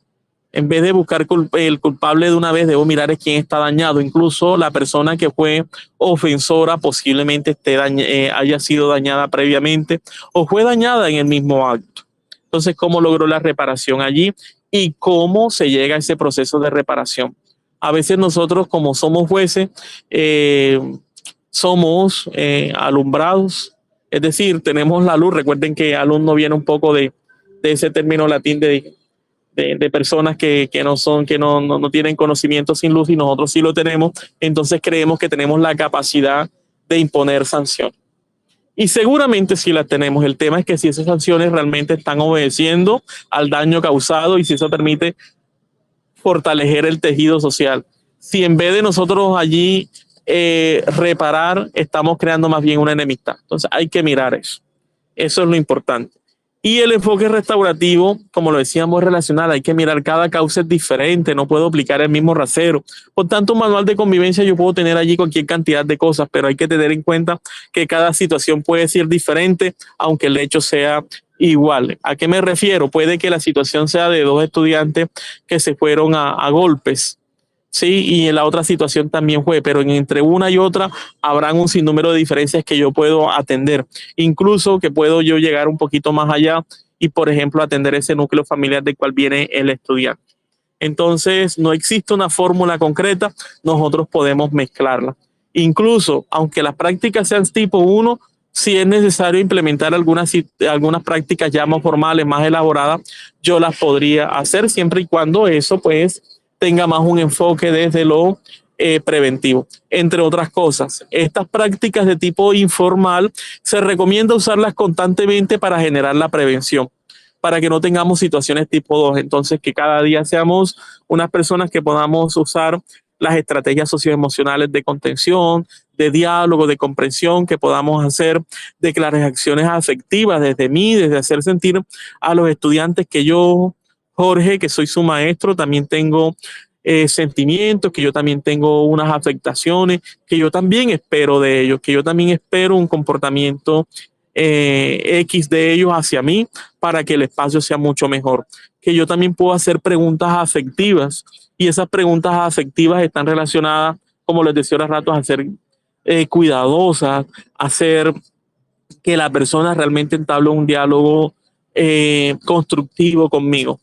En vez de buscar el culpable de una vez, debo mirar a quién está dañado. Incluso la persona que fue ofensora posiblemente haya sido dañada previamente o fue dañada en el mismo acto. Entonces, ¿cómo logró la reparación allí? ¿Y cómo se llega a ese proceso de reparación? A veces nosotros, como somos jueces, somos alumbrados, es decir, tenemos la luz. Recuerden que alumno viene un poco de ese término latín de personas que no tienen conocimiento sin luz, y nosotros sí lo tenemos. Entonces creemos que tenemos la capacidad de imponer sanciones. Y seguramente sí las tenemos. El tema es que si esas sanciones realmente están obedeciendo al daño causado y si eso permite fortalecer el tejido social. Si en vez de nosotros allí reparar, estamos creando más bien una enemistad. Entonces hay que mirar eso. Eso es lo importante. Y el enfoque restaurativo, como lo decíamos, relacional. Hay que mirar, cada causa es diferente, no puedo aplicar el mismo rasero. Por tanto, un manual de convivencia yo puedo tener allí cualquier cantidad de cosas, pero hay que tener en cuenta que cada situación puede ser diferente, aunque el hecho sea igual. ¿A qué me refiero? Puede que la situación sea de dos estudiantes que se fueron a golpes, sí, y en la otra situación también fue, pero entre una y otra habrán un sinnúmero de diferencias que yo puedo atender, incluso que puedo yo llegar un poquito más allá y, por ejemplo, atender ese núcleo familiar del cual viene el estudiante. Entonces, no existe una fórmula concreta, nosotros podemos mezclarla. Incluso, aunque las prácticas sean tipo 1, Si es necesario implementar algunas prácticas ya más formales, más elaboradas, yo las podría hacer siempre y cuando eso pues tenga más un enfoque desde lo preventivo. Entre otras cosas, estas prácticas de tipo informal se recomienda usarlas constantemente para generar la prevención, para que no tengamos situaciones tipo 2. Entonces, que cada día seamos unas personas que podamos usar las estrategias socioemocionales de contención, de diálogo, de comprensión, que podamos hacer declaraciones afectivas desde mí, desde hacer sentir a los estudiantes que yo, Jorge, que soy su maestro, también tengo sentimientos, que yo también tengo unas afectaciones, que yo también espero de ellos, que yo también espero un comportamiento X de ellos hacia mí para que el espacio sea mucho mejor, que yo también puedo hacer preguntas afectivas y esas preguntas afectivas están relacionadas, como les decía hace rato, a ser cuidadosas, hacer que la persona realmente entable un diálogo constructivo conmigo,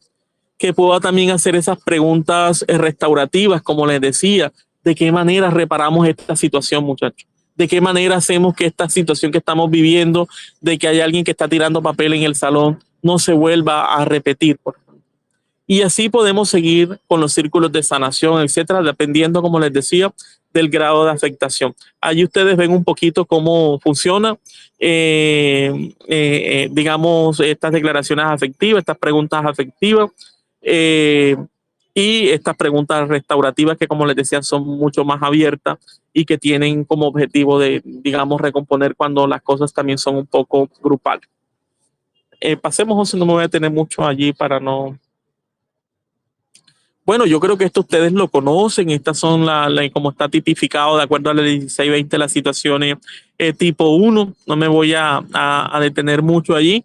que pueda también hacer esas preguntas restaurativas, como les decía, de qué manera reparamos esta situación, muchachos. De qué manera hacemos que esta situación que estamos viviendo, de que hay alguien que está tirando papel en el salón, no se vuelva a repetir. Y así podemos seguir con los círculos de sanación, etcétera, dependiendo, como les decía, del grado de afectación. Allí ustedes ven un poquito cómo funciona, digamos, estas declaraciones afectivas, estas preguntas afectivas y estas preguntas restaurativas que, como les decía, son mucho más abiertas y que tienen como objetivo de, digamos, recomponer cuando las cosas también son un poco grupales. Pasemos, José, no me voy a tener mucho allí para no... Bueno, yo creo que esto ustedes lo conocen, estas son como está tipificado de acuerdo a la 1620 las situaciones tipo 1, no me voy a detener mucho allí.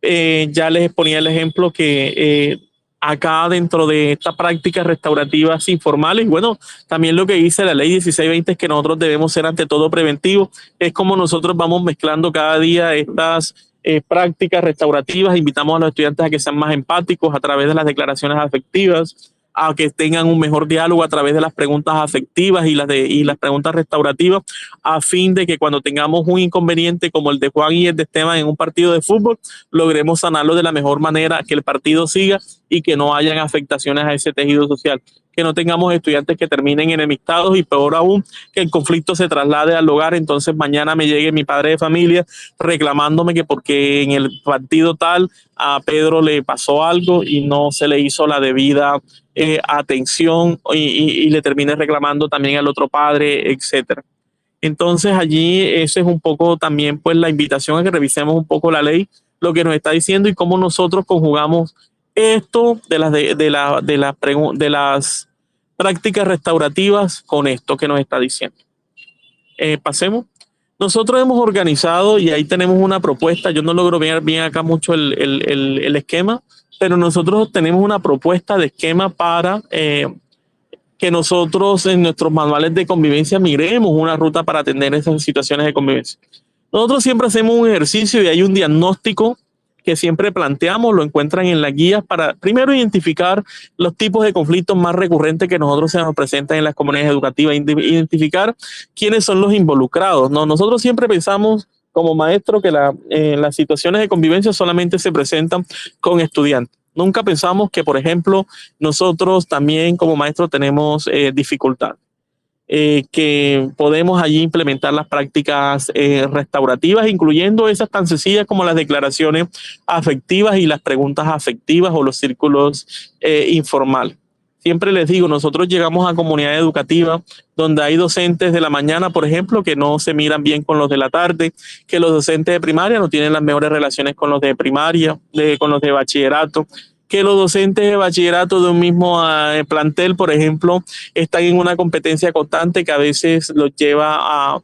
Ya les ponía el ejemplo que acá dentro de estas prácticas restaurativas informales, bueno, también lo que dice la ley 1620 es que nosotros debemos ser ante todo preventivos, es como nosotros vamos mezclando cada día estas prácticas restaurativas, invitamos a los estudiantes a que sean más empáticos a través de las declaraciones afectivas, a que tengan un mejor diálogo a través de las preguntas afectivas y las preguntas restaurativas, a fin de que cuando tengamos un inconveniente como el de Juan y el de Esteban en un partido de fútbol, logremos sanarlo de la mejor manera, que el partido siga y que no hayan afectaciones a ese tejido social, que no tengamos estudiantes que terminen enemistados y peor aún, que el conflicto se traslade al hogar, entonces mañana me llegue mi padre de familia reclamándome que porque en el partido tal a Pedro le pasó algo y no se le hizo la debida atención y le termine reclamando también al otro padre, etcétera. Entonces allí eso es un poco también pues la invitación a que revisemos un poco la ley, lo que nos está diciendo y cómo nosotros conjugamos esto de las prácticas restaurativas con esto que nos está diciendo. Pasemos. Nosotros hemos organizado y ahí tenemos una propuesta. Yo no logro ver bien acá mucho el esquema, pero nosotros tenemos una propuesta de esquema para que nosotros en nuestros manuales de convivencia migremos una ruta para atender esas situaciones de convivencia. Nosotros siempre hacemos un ejercicio y hay un diagnóstico que siempre planteamos, lo encuentran en las guías para primero identificar los tipos de conflictos más recurrentes que nosotros se nos presentan en las comunidades educativas, identificar quiénes son los involucrados. ¿No? Nosotros siempre pensamos como maestros que las situaciones de convivencia solamente se presentan con estudiantes. Nunca pensamos que, por ejemplo, nosotros también como maestros tenemos dificultades. Que podemos allí implementar las prácticas restaurativas, incluyendo esas tan sencillas como las declaraciones afectivas y las preguntas afectivas o los círculos informales. Siempre les digo, nosotros llegamos a comunidades educativas donde hay docentes de la mañana, por ejemplo, que no se miran bien con los de la tarde, que los docentes de primaria no tienen las mejores relaciones con los de primaria, con los de bachillerato, que los docentes de bachillerato de un mismo plantel, por ejemplo, están en una competencia constante que a veces los lleva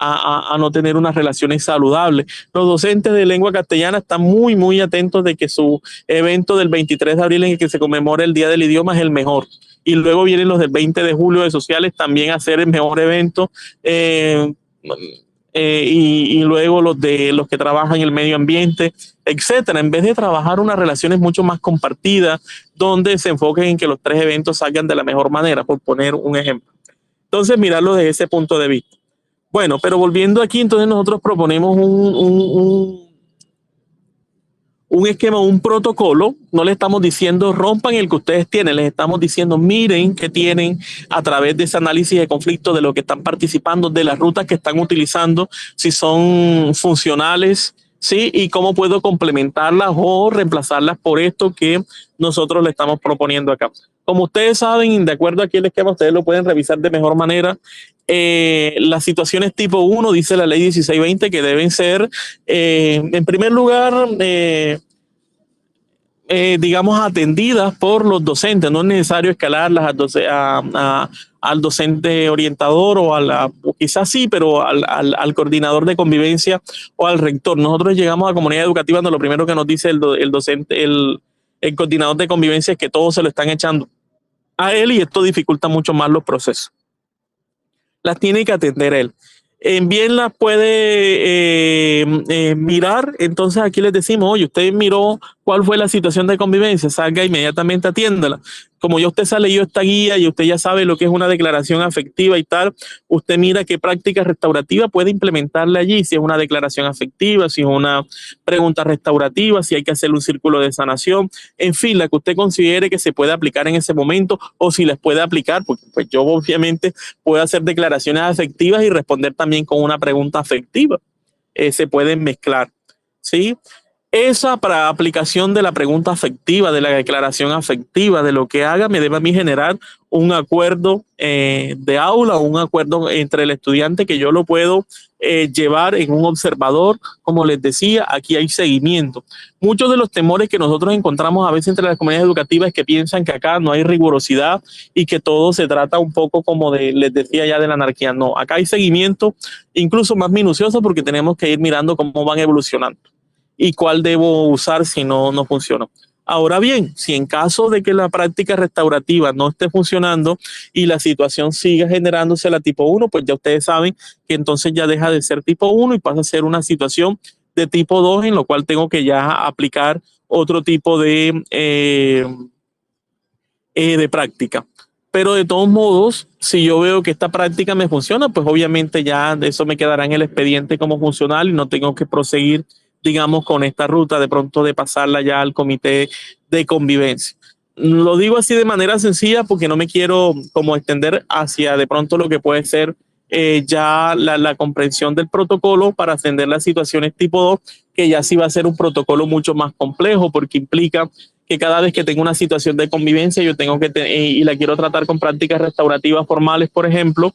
a no tener unas relaciones saludables. Los docentes de lengua castellana están muy, muy atentos de que su evento del 23 de abril en el que se conmemora el Día del Idioma es el mejor. Y luego vienen los del 20 de julio de sociales también a hacer el mejor evento. Y luego los que trabajan en el medio ambiente, etcétera, en vez de trabajar unas relaciones mucho más compartidas, donde se enfoquen en que los tres eventos salgan de la mejor manera, por poner un ejemplo. Entonces, mirarlo desde ese punto de vista. Bueno, pero volviendo aquí, entonces nosotros proponemos un esquema, un protocolo. No le estamos diciendo rompan el que ustedes tienen, les estamos diciendo miren qué tienen a través de ese análisis de conflicto, de lo que están participando, de las rutas que están utilizando, si son funcionales, ¿sí? Y cómo puedo complementarlas o reemplazarlas por esto que nosotros le estamos proponiendo acá. Como ustedes saben, de acuerdo aquí el esquema, ustedes lo pueden revisar de mejor manera. Las situaciones tipo 1, dice la ley 1620, que deben ser, en primer lugar, digamos, atendidas por los docentes. No es necesario escalarlas al docente orientador o quizás sí, pero al coordinador de convivencia o al rector. Nosotros llegamos a comunidad educativa donde lo primero que nos dice el docente, el coordinador de convivencia es que todos se lo están echando a él y esto dificulta mucho más los procesos. Las tiene que atender él. Bien las puede mirar, entonces aquí les decimos, oye, usted miró cuál fue la situación de convivencia, salga inmediatamente, atiéndala. Como ya usted se ha leído esta guía y usted ya sabe lo que es una declaración afectiva y tal, usted mira qué práctica restaurativa puede implementarle allí, si es una declaración afectiva, si es una pregunta restaurativa, si hay que hacer un círculo de sanación, en fin, la que usted considere que se puede aplicar en ese momento o si les puede aplicar, porque pues yo obviamente puedo hacer declaraciones afectivas y responder también con una pregunta afectiva. Se pueden mezclar, ¿sí? Esa para aplicación de la pregunta afectiva, de la declaración afectiva, de lo que haga, me debe a mí generar un acuerdo de aula o un acuerdo entre el estudiante que yo lo puedo llevar en un observador. Como les decía, aquí hay seguimiento. Muchos de los temores que nosotros encontramos a veces entre las comunidades educativas es que piensan que acá no hay rigurosidad y que todo se trata un poco como de, les decía ya, de la anarquía. No, acá hay seguimiento incluso más minucioso porque tenemos que ir mirando cómo van evolucionando y cuál debo usar si no funciona. Ahora bien, si en caso de que la práctica restaurativa no esté funcionando y la situación siga generándose la tipo 1, pues ya ustedes saben que entonces ya deja de ser tipo 1 y pasa a ser una situación de tipo 2, en lo cual tengo que ya aplicar otro tipo de práctica. Pero de todos modos, si yo veo que esta práctica me funciona, pues obviamente ya de eso me quedará en el expediente como funcional y no tengo que proseguir, digamos, con esta ruta, de pronto de pasarla ya al comité de convivencia. Lo digo así de manera sencilla porque no me quiero como extender hacia de pronto lo que puede ser ya la comprensión del protocolo para atender las situaciones tipo 2, que ya sí va a ser un protocolo mucho más complejo porque implica que cada vez que tengo una situación de convivencia, yo tengo que y la quiero tratar con prácticas restaurativas formales, por ejemplo,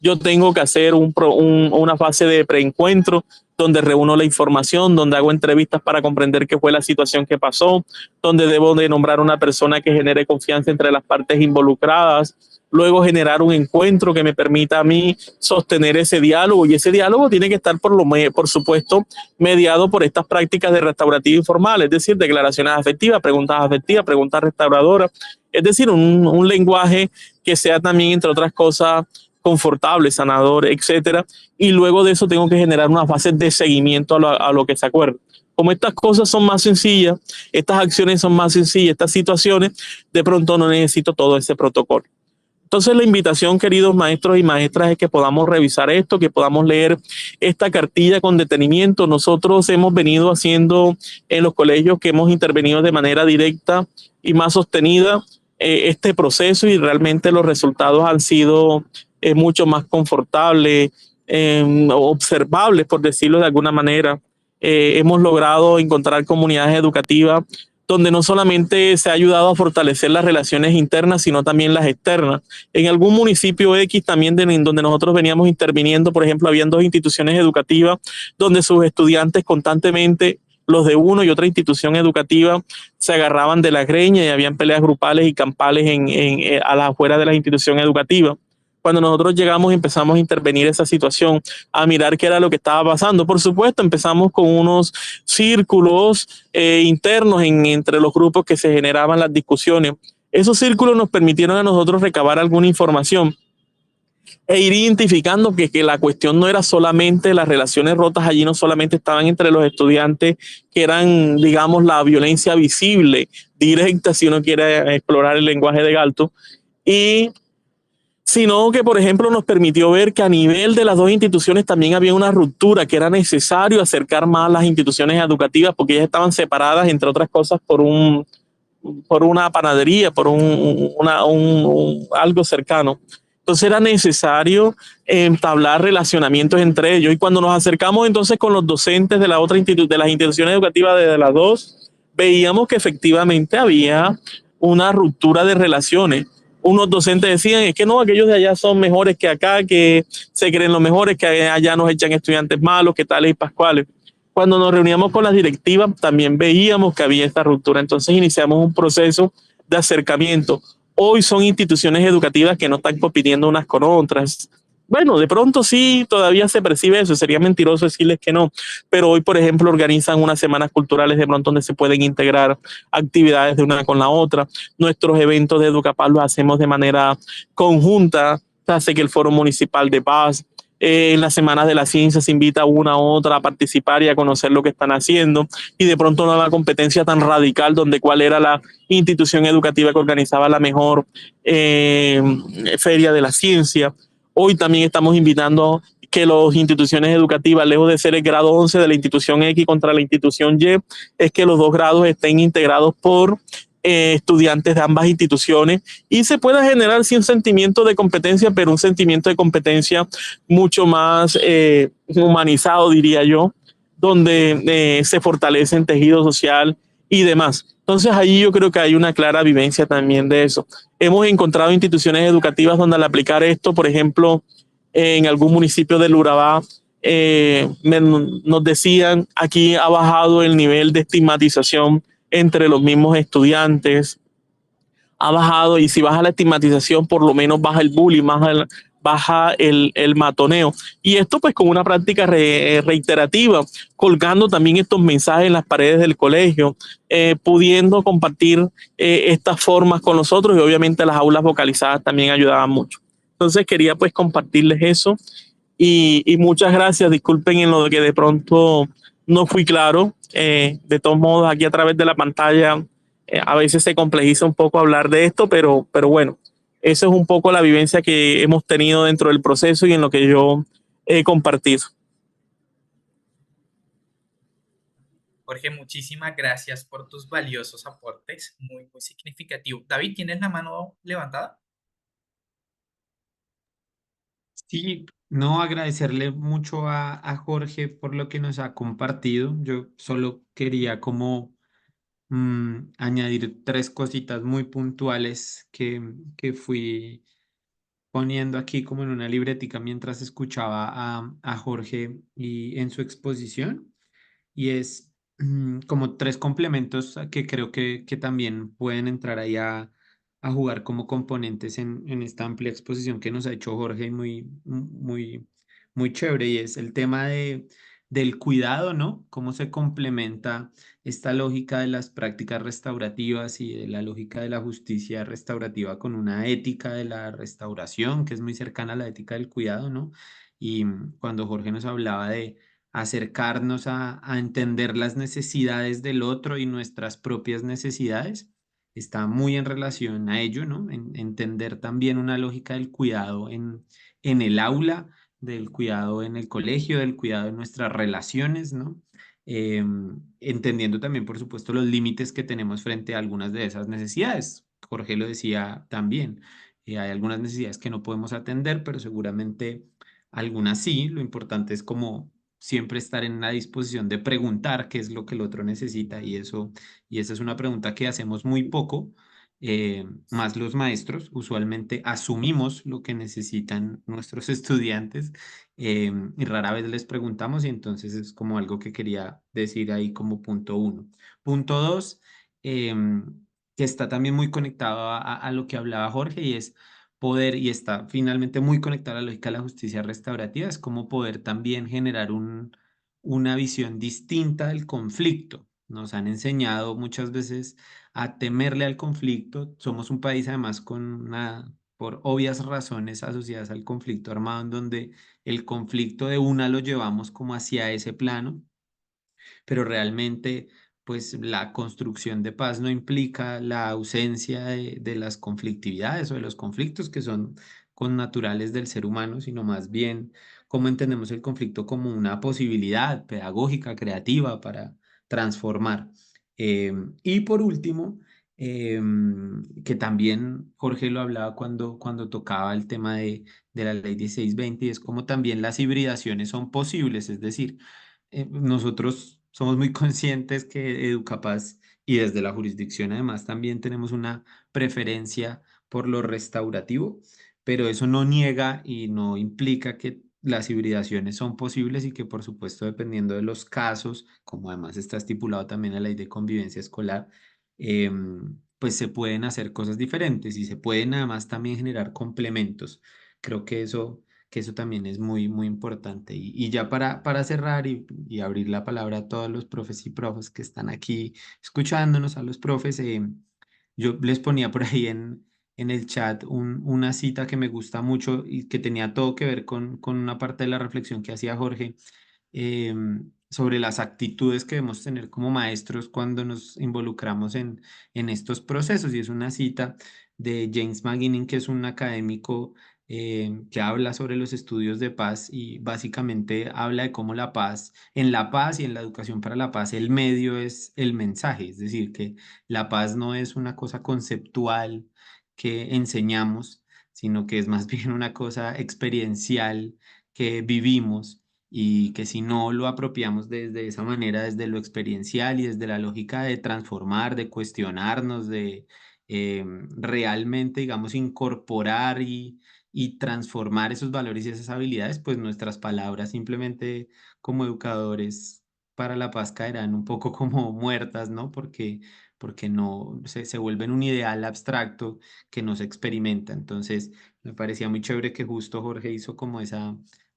yo tengo que hacer una fase de preencuentro donde reúno la información, donde hago entrevistas para comprender qué fue la situación que pasó, donde debo de nombrar una persona que genere confianza entre las partes involucradas, luego generar un encuentro que me permita a mí sostener ese diálogo, y ese diálogo tiene que estar por supuesto mediado por estas prácticas de restaurativa informal, es decir, declaraciones afectivas, preguntas restauradoras, es decir, un lenguaje que sea también, entre otras cosas, confortable, sanador, etcétera, y luego de eso tengo que generar una fase de seguimiento a lo que se acuerda. Como estas cosas son más sencillas, estas acciones son más sencillas, estas situaciones, de pronto no necesito todo ese protocolo. Entonces la invitación, queridos maestros y maestras, es que podamos revisar esto, que podamos leer esta cartilla con detenimiento. Nosotros hemos venido haciendo en los colegios que hemos intervenido de manera directa y más sostenida este proceso, y realmente los resultados han sido mucho más confortables, observables, por decirlo de alguna manera. Hemos logrado encontrar comunidades educativas donde no solamente se ha ayudado a fortalecer las relaciones internas, sino también las externas. En algún municipio X también donde nosotros veníamos interviniendo, por ejemplo, habían 2 instituciones educativas donde sus estudiantes constantemente, los de una y otra institución educativa, se agarraban de la greña y habían peleas grupales y campales a las afueras de la institución educativa. Cuando nosotros llegamos y empezamos a intervenir esa situación, a mirar qué era lo que estaba pasando. Por supuesto, empezamos con unos círculos internos entre los grupos que se generaban las discusiones. Esos círculos nos permitieron a nosotros recabar alguna información e ir identificando que la cuestión no era solamente las relaciones rotas, allí no solamente estaban entre los estudiantes, que eran, digamos, la violencia visible, directa, si uno quiere explorar el lenguaje de Galto, y sino que, por ejemplo, nos permitió ver que a nivel de las dos instituciones también había una ruptura, que era necesario acercar más las instituciones educativas porque ellas estaban separadas, entre otras cosas, por una panadería, por algo cercano. Entonces era necesario entablar relacionamientos entre ellos. Y cuando nos acercamos entonces con los docentes de, de las instituciones educativas de las dos, veíamos que efectivamente había una ruptura de relaciones. Unos docentes decían, es que no, aquellos de allá son mejores que acá, que se creen los mejores, que allá nos echan estudiantes malos, que tales y pascuales. Cuando nos reuníamos con las directivas, también veíamos que había esta ruptura. Entonces iniciamos un proceso de acercamiento. Hoy son instituciones educativas que no están compitiendo unas con otras. Bueno, de pronto sí, todavía se percibe eso, sería mentiroso decirles que no, pero hoy, por ejemplo, organizan unas semanas culturales de pronto donde se pueden integrar actividades de una con la otra. Nuestros eventos de Educapaz los hacemos de manera conjunta, hace que el Foro Municipal de Paz, en las semanas de la ciencia se invita a una u otra a participar y a conocer lo que están haciendo, y de pronto no la competencia tan radical donde cuál era la institución educativa que organizaba la mejor feria de la ciencia. Hoy también estamos invitando que las instituciones educativas, lejos de ser el grado 11 de la institución X contra la institución Y, es que los dos grados estén integrados por estudiantes de ambas instituciones y se pueda generar sí un sentimiento de competencia, pero un sentimiento de competencia mucho más humanizado, diría yo, donde se fortalece el tejido social y demás. Entonces ahí yo creo que hay una clara vivencia también de eso. Hemos encontrado instituciones educativas donde al aplicar esto, por ejemplo, en algún municipio del Urabá, nos decían, aquí ha bajado el nivel de estigmatización entre los mismos estudiantes, ha bajado, y si baja la estigmatización, por lo menos baja el bullying, baja el matoneo. Y esto pues con una práctica reiterativa, colgando también estos mensajes en las paredes del colegio, pudiendo compartir estas formas con nosotros, y obviamente las aulas vocalizadas también ayudaban mucho. Entonces quería pues compartirles eso y muchas gracias. Disculpen en lo de que de pronto no fui claro. De todos modos, aquí a través de la pantalla a veces se complejiza un poco hablar de esto, pero bueno, eso es un poco la vivencia que hemos tenido dentro del proceso y en lo que yo he compartido. Jorge, muchísimas gracias por tus valiosos aportes, muy, muy significativo. David, ¿tienes la mano levantada? Sí, no agradecerle mucho a Jorge por lo que nos ha compartido. Yo solo quería como añadir tres cositas muy puntuales que fui poniendo aquí como en una libretica mientras escuchaba a Jorge y en su exposición. Y es como tres complementos que creo que también pueden entrar ahí a jugar como componentes en esta amplia exposición que nos ha hecho Jorge, muy chévere. Y es el tema del cuidado, ¿no? Cómo se complementa esta lógica de las prácticas restaurativas y de la lógica de la justicia restaurativa con una ética de la restauración que es muy cercana a la ética del cuidado, ¿no? Y cuando Jorge nos hablaba de acercarnos a entender las necesidades del otro y nuestras propias necesidades, está muy en relación a ello, ¿no? Entender también una lógica del cuidado en el aula, del cuidado en el colegio, del cuidado en nuestras relaciones, ¿no? Entendiendo también, por supuesto, los límites que tenemos frente a algunas de esas necesidades. Jorge lo decía también, hay algunas necesidades que no podemos atender, pero seguramente algunas sí. Lo importante es como siempre estar en la disposición de preguntar qué es lo que el otro necesita, y esa es una pregunta que hacemos muy poco, más los maestros. Usualmente asumimos lo que necesitan nuestros estudiantes, y rara vez les preguntamos, y entonces es como algo que quería decir ahí como punto uno. Punto dos, que está también muy conectado a lo que hablaba Jorge, y es poder, y está finalmente muy conectada a la lógica de la justicia restaurativa, es como poder también generar una visión distinta del conflicto. Nos han enseñado muchas veces a temerle al conflicto. Somos un país además por obvias razones asociadas al conflicto armado, en donde el conflicto de una lo llevamos como hacia ese plano, pero realmente pues la construcción de paz no implica la ausencia de las conflictividades o de los conflictos, que son connaturales del ser humano, sino más bien cómo entendemos el conflicto como una posibilidad pedagógica, creativa para transformar. Y por último, que también Jorge lo hablaba cuando tocaba el tema de la ley 1620, y es como también las hibridaciones son posibles, es decir, nosotros somos muy conscientes que Educapaz y desde la jurisdicción además también tenemos una preferencia por lo restaurativo, pero eso no niega y no implica que las hibridaciones son posibles y que por supuesto dependiendo de los casos, como además está estipulado también en la ley de convivencia escolar, pues se pueden hacer cosas diferentes y se pueden además también generar complementos. Creo que eso también es muy, muy importante. Y ya para cerrar y abrir la palabra a todos los profes y profes que están aquí escuchándonos, a los profes, yo les ponía por ahí en el chat una cita que me gusta mucho y que tenía todo que ver con una parte de la reflexión que hacía Jorge sobre las actitudes que debemos tener como maestros cuando nos involucramos en estos procesos. Y es una cita de James McGinnis, que es un académico que habla sobre los estudios de paz y básicamente habla de cómo en la paz y en la educación para la paz, el medio es el mensaje, es decir, que la paz no es una cosa conceptual que enseñamos, sino que es más bien una cosa experiencial que vivimos y que si no lo apropiamos desde esa manera, desde lo experiencial y desde la lógica de transformar, de cuestionarnos, de realmente, digamos, incorporar y transformar esos valores y esas habilidades, pues nuestras palabras simplemente como educadores para la paz caerán un poco como muertas, ¿no? Porque no se vuelven un ideal abstracto que no se experimenta. Entonces, me parecía muy chévere que justo Jorge hizo como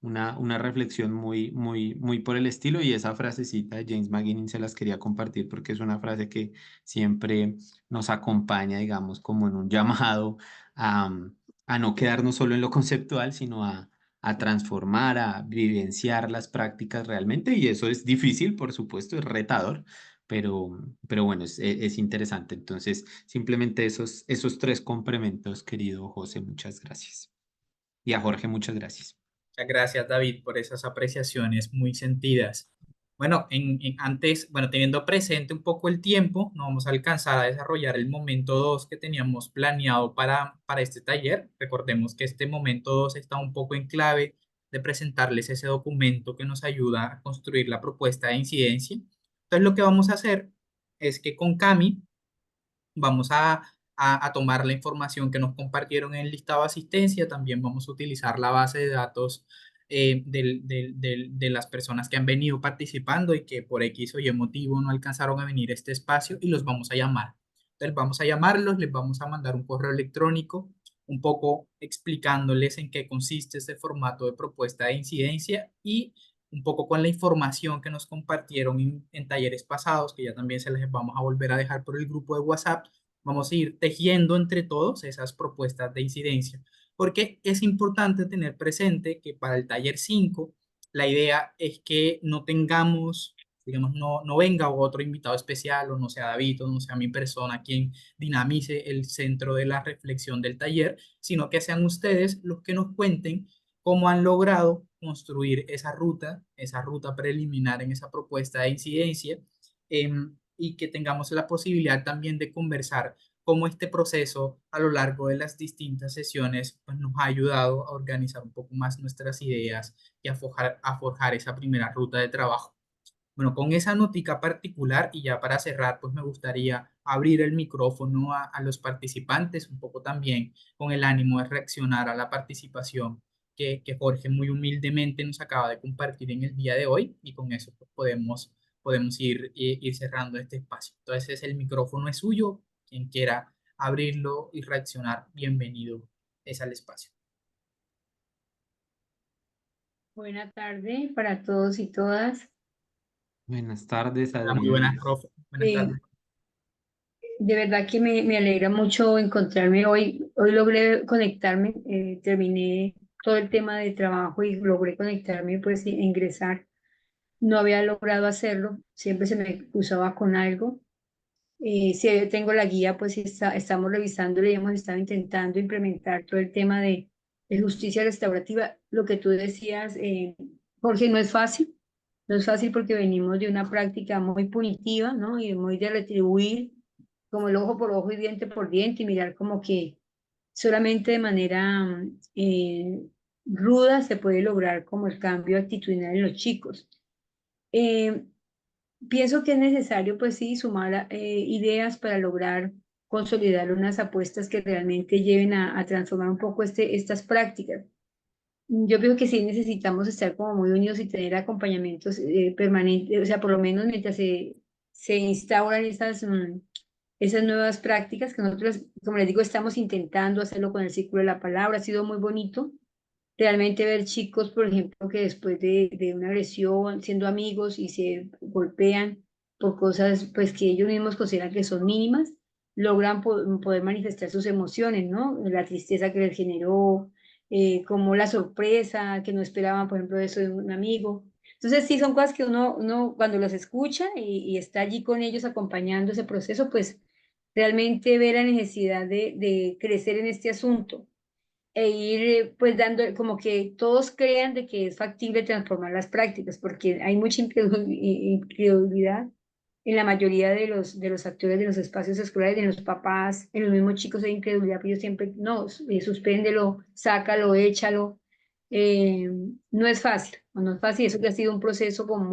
una reflexión muy, muy, muy por el estilo, y esa frasecita de James McGinnis se las quería compartir porque es una frase que siempre nos acompaña, digamos, como en un llamado a, a no quedarnos solo en lo conceptual, sino a transformar, a vivenciar las prácticas realmente, y eso es difícil, por supuesto, es retador, pero bueno, es interesante. Entonces, simplemente esos tres complementos, querido José, muchas gracias. Y a Jorge, muchas gracias. Muchas gracias, David, por esas apreciaciones muy sentidas. Bueno, antes, bueno, teniendo presente un poco el tiempo, no vamos a alcanzar a desarrollar el momento 2 que teníamos planeado para este taller. Recordemos que este momento 2 está un poco en clave de presentarles ese documento que nos ayuda a construir la propuesta de incidencia. Entonces, lo que vamos a hacer es que con Cami vamos a tomar la información que nos compartieron en el listado de asistencia, también vamos a utilizar la base de datos de las personas que han venido participando y que por X o Y motivo no alcanzaron a venir a este espacio y los vamos a llamar. Entonces vamos a llamarlos, les vamos a mandar un correo electrónico un poco explicándoles en qué consiste este formato de propuesta de incidencia y un poco con la información que nos compartieron en talleres pasados, que ya también se les vamos a volver a dejar por el grupo de WhatsApp. Vamos a ir tejiendo entre todos esas propuestas de incidencia, porque es importante tener presente que para el taller 5 la idea es que no tengamos, digamos, no venga otro invitado especial, o no sea David, o no sea mi persona quien dinamice el centro de la reflexión del taller, sino que sean ustedes los que nos cuenten cómo han logrado construir esa ruta preliminar en esa propuesta de incidencia, y que tengamos la posibilidad también de conversar cómo este proceso a lo largo de las distintas sesiones pues, nos ha ayudado a organizar un poco más nuestras ideas y a forjar esa primera ruta de trabajo. Bueno, con esa notica particular y ya para cerrar, pues me gustaría abrir el micrófono a los participantes, un poco también con el ánimo de reaccionar a la participación que Jorge muy humildemente nos acaba de compartir en el día de hoy, y con eso pues, podemos ir cerrando este espacio. Entonces el micrófono es suyo, quien quiera abrirlo y reaccionar, bienvenido es al espacio. Buena tarde para todos y todas. Buenas tardes, Hola, muy buenas, Adriana. profe. Buenas Eh, tardes. de verdad que me alegra mucho encontrarme hoy. Hoy logré conectarme, terminé todo el tema de trabajo y logré conectarme, pues e ingresar. No había logrado hacerlo, siempre se me cruzaba con algo. Si tengo la guía, pues estamos revisando y hemos estado intentando implementar todo el tema de justicia restaurativa. Lo que tú decías, Jorge, no es fácil porque venimos de una práctica muy punitiva, ¿no? Y muy de retribuir como el ojo por ojo y diente por diente y mirar como que solamente de manera ruda se puede lograr como el cambio actitudinal en los chicos. Eh, Pienso que es necesario, pues sí, sumar ideas para lograr consolidar unas apuestas que realmente lleven a transformar un poco estas prácticas. Yo creo que sí necesitamos estar como muy unidos y tener acompañamientos permanentes, o sea, por lo menos mientras se instauran esas nuevas prácticas que nosotros, como les digo, estamos intentando hacerlo con el círculo de la palabra. Ha sido muy bonito realmente ver chicos, por ejemplo, que después de una agresión, siendo amigos y se golpean por cosas pues que ellos mismos consideran que son mínimas, logran poder manifestar sus emociones, ¿no? La tristeza que les generó, como la sorpresa que no esperaban, por ejemplo, eso de un amigo. Entonces, sí, son cosas que uno cuando los escucha y está allí con ellos acompañando ese proceso, pues realmente ve la necesidad de crecer en este asunto e ir pues dando como que todos crean de que es factible transformar las prácticas, porque hay mucha incredulidad en la mayoría de los actores de los espacios escolares, de los papás, en los mismos chicos hay incredulidad, pero ellos siempre, no, suspéndelo, sácalo, échalo. Eh, no es fácil, no es fácil, eso que ha sido un proceso como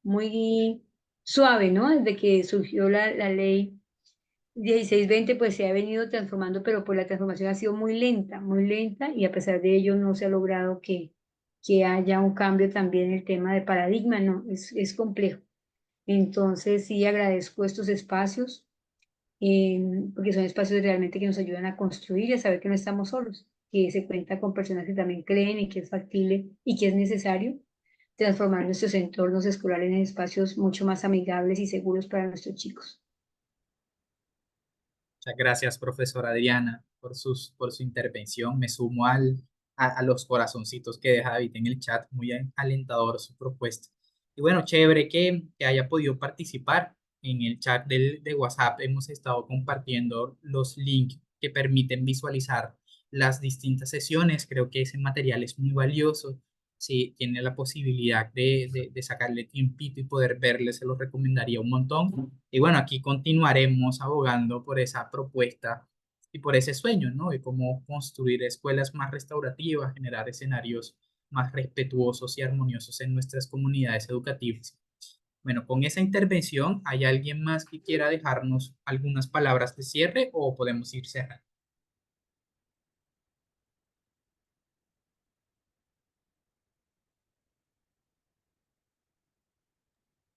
muy suave, ¿no? Desde que surgió la ley 16-20 pues se ha venido transformando, pero pues la transformación ha sido muy lenta y a pesar de ello no se ha logrado que haya un cambio también en el tema de paradigma, ¿no? Es complejo. Entonces sí agradezco estos espacios, porque son espacios realmente que nos ayudan a construir y a saber que no estamos solos, que se cuenta con personas que también creen y que es factible y que es necesario transformar nuestros entornos escolares en espacios mucho más amigables y seguros para nuestros chicos. Muchas gracias, profesora Adriana, por su intervención. Me sumo a los corazoncitos que deja David en el chat. Muy alentador su propuesta. Y bueno, chévere que haya podido participar en el chat de WhatsApp. Hemos estado compartiendo los links que permiten visualizar las distintas sesiones. Creo que ese material es muy valioso. Si tiene la posibilidad de sacarle tiempito y poder verle, se lo recomendaría un montón. Y bueno, aquí continuaremos abogando por esa propuesta y por ese sueño, ¿no? De cómo construir escuelas más restaurativas, generar escenarios más respetuosos y armoniosos en nuestras comunidades educativas. Bueno, con esa intervención, ¿hay alguien más que quiera dejarnos algunas palabras de cierre o podemos ir cerrando?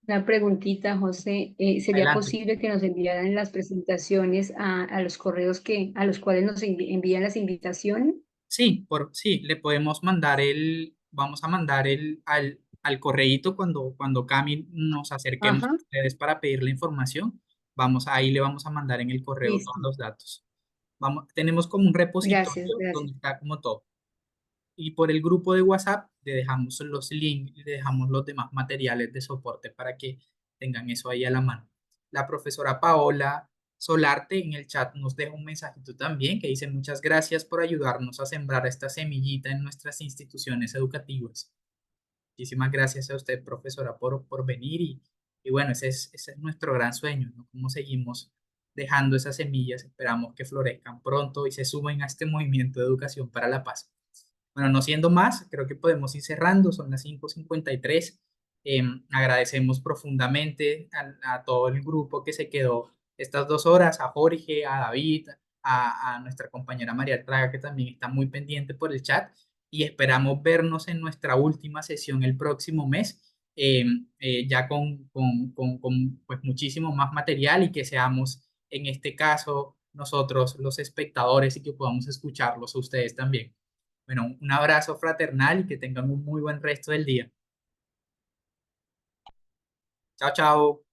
Una preguntita, José. ¿Sería Adelante. posible que nos enviaran las presentaciones a los correos a los cuales nos envían las invitaciones? Sí, sí, le podemos mandar vamos a mandar al correíto cuando Cami nos acerquemos Ajá, a ustedes para pedir la información. Ahí le vamos a mandar en el correo todos listo. los datos. Tenemos como un Gracias, repositorio donde gracias. está como todo. Y por el grupo de WhatsApp le dejamos los links, le dejamos los demás materiales de soporte para que tengan eso ahí a la mano. La profesora Paola Solarte en el chat nos deja un mensajito también que dice muchas gracias por ayudarnos a sembrar esta semillita en nuestras instituciones educativas. Muchísimas gracias a usted, profesora, por venir y bueno, ese es nuestro gran sueño, ¿no? Cómo seguimos dejando esas semillas, esperamos que florezcan pronto y se sumen a este movimiento de educación para la paz. Bueno, no siendo más, creo que podemos ir cerrando, son las 5:53. Agradecemos profundamente a todo el grupo que se quedó estas 2 horas, a Jorge, a David, a nuestra compañera María Traga, que también está muy pendiente por el chat, y esperamos vernos en nuestra última sesión el próximo mes, ya pues, muchísimo más material y que seamos, en este caso, nosotros los espectadores y que podamos escucharlos a ustedes también. Bueno, un abrazo fraternal y que tengan un muy buen resto del día. Chao, chao.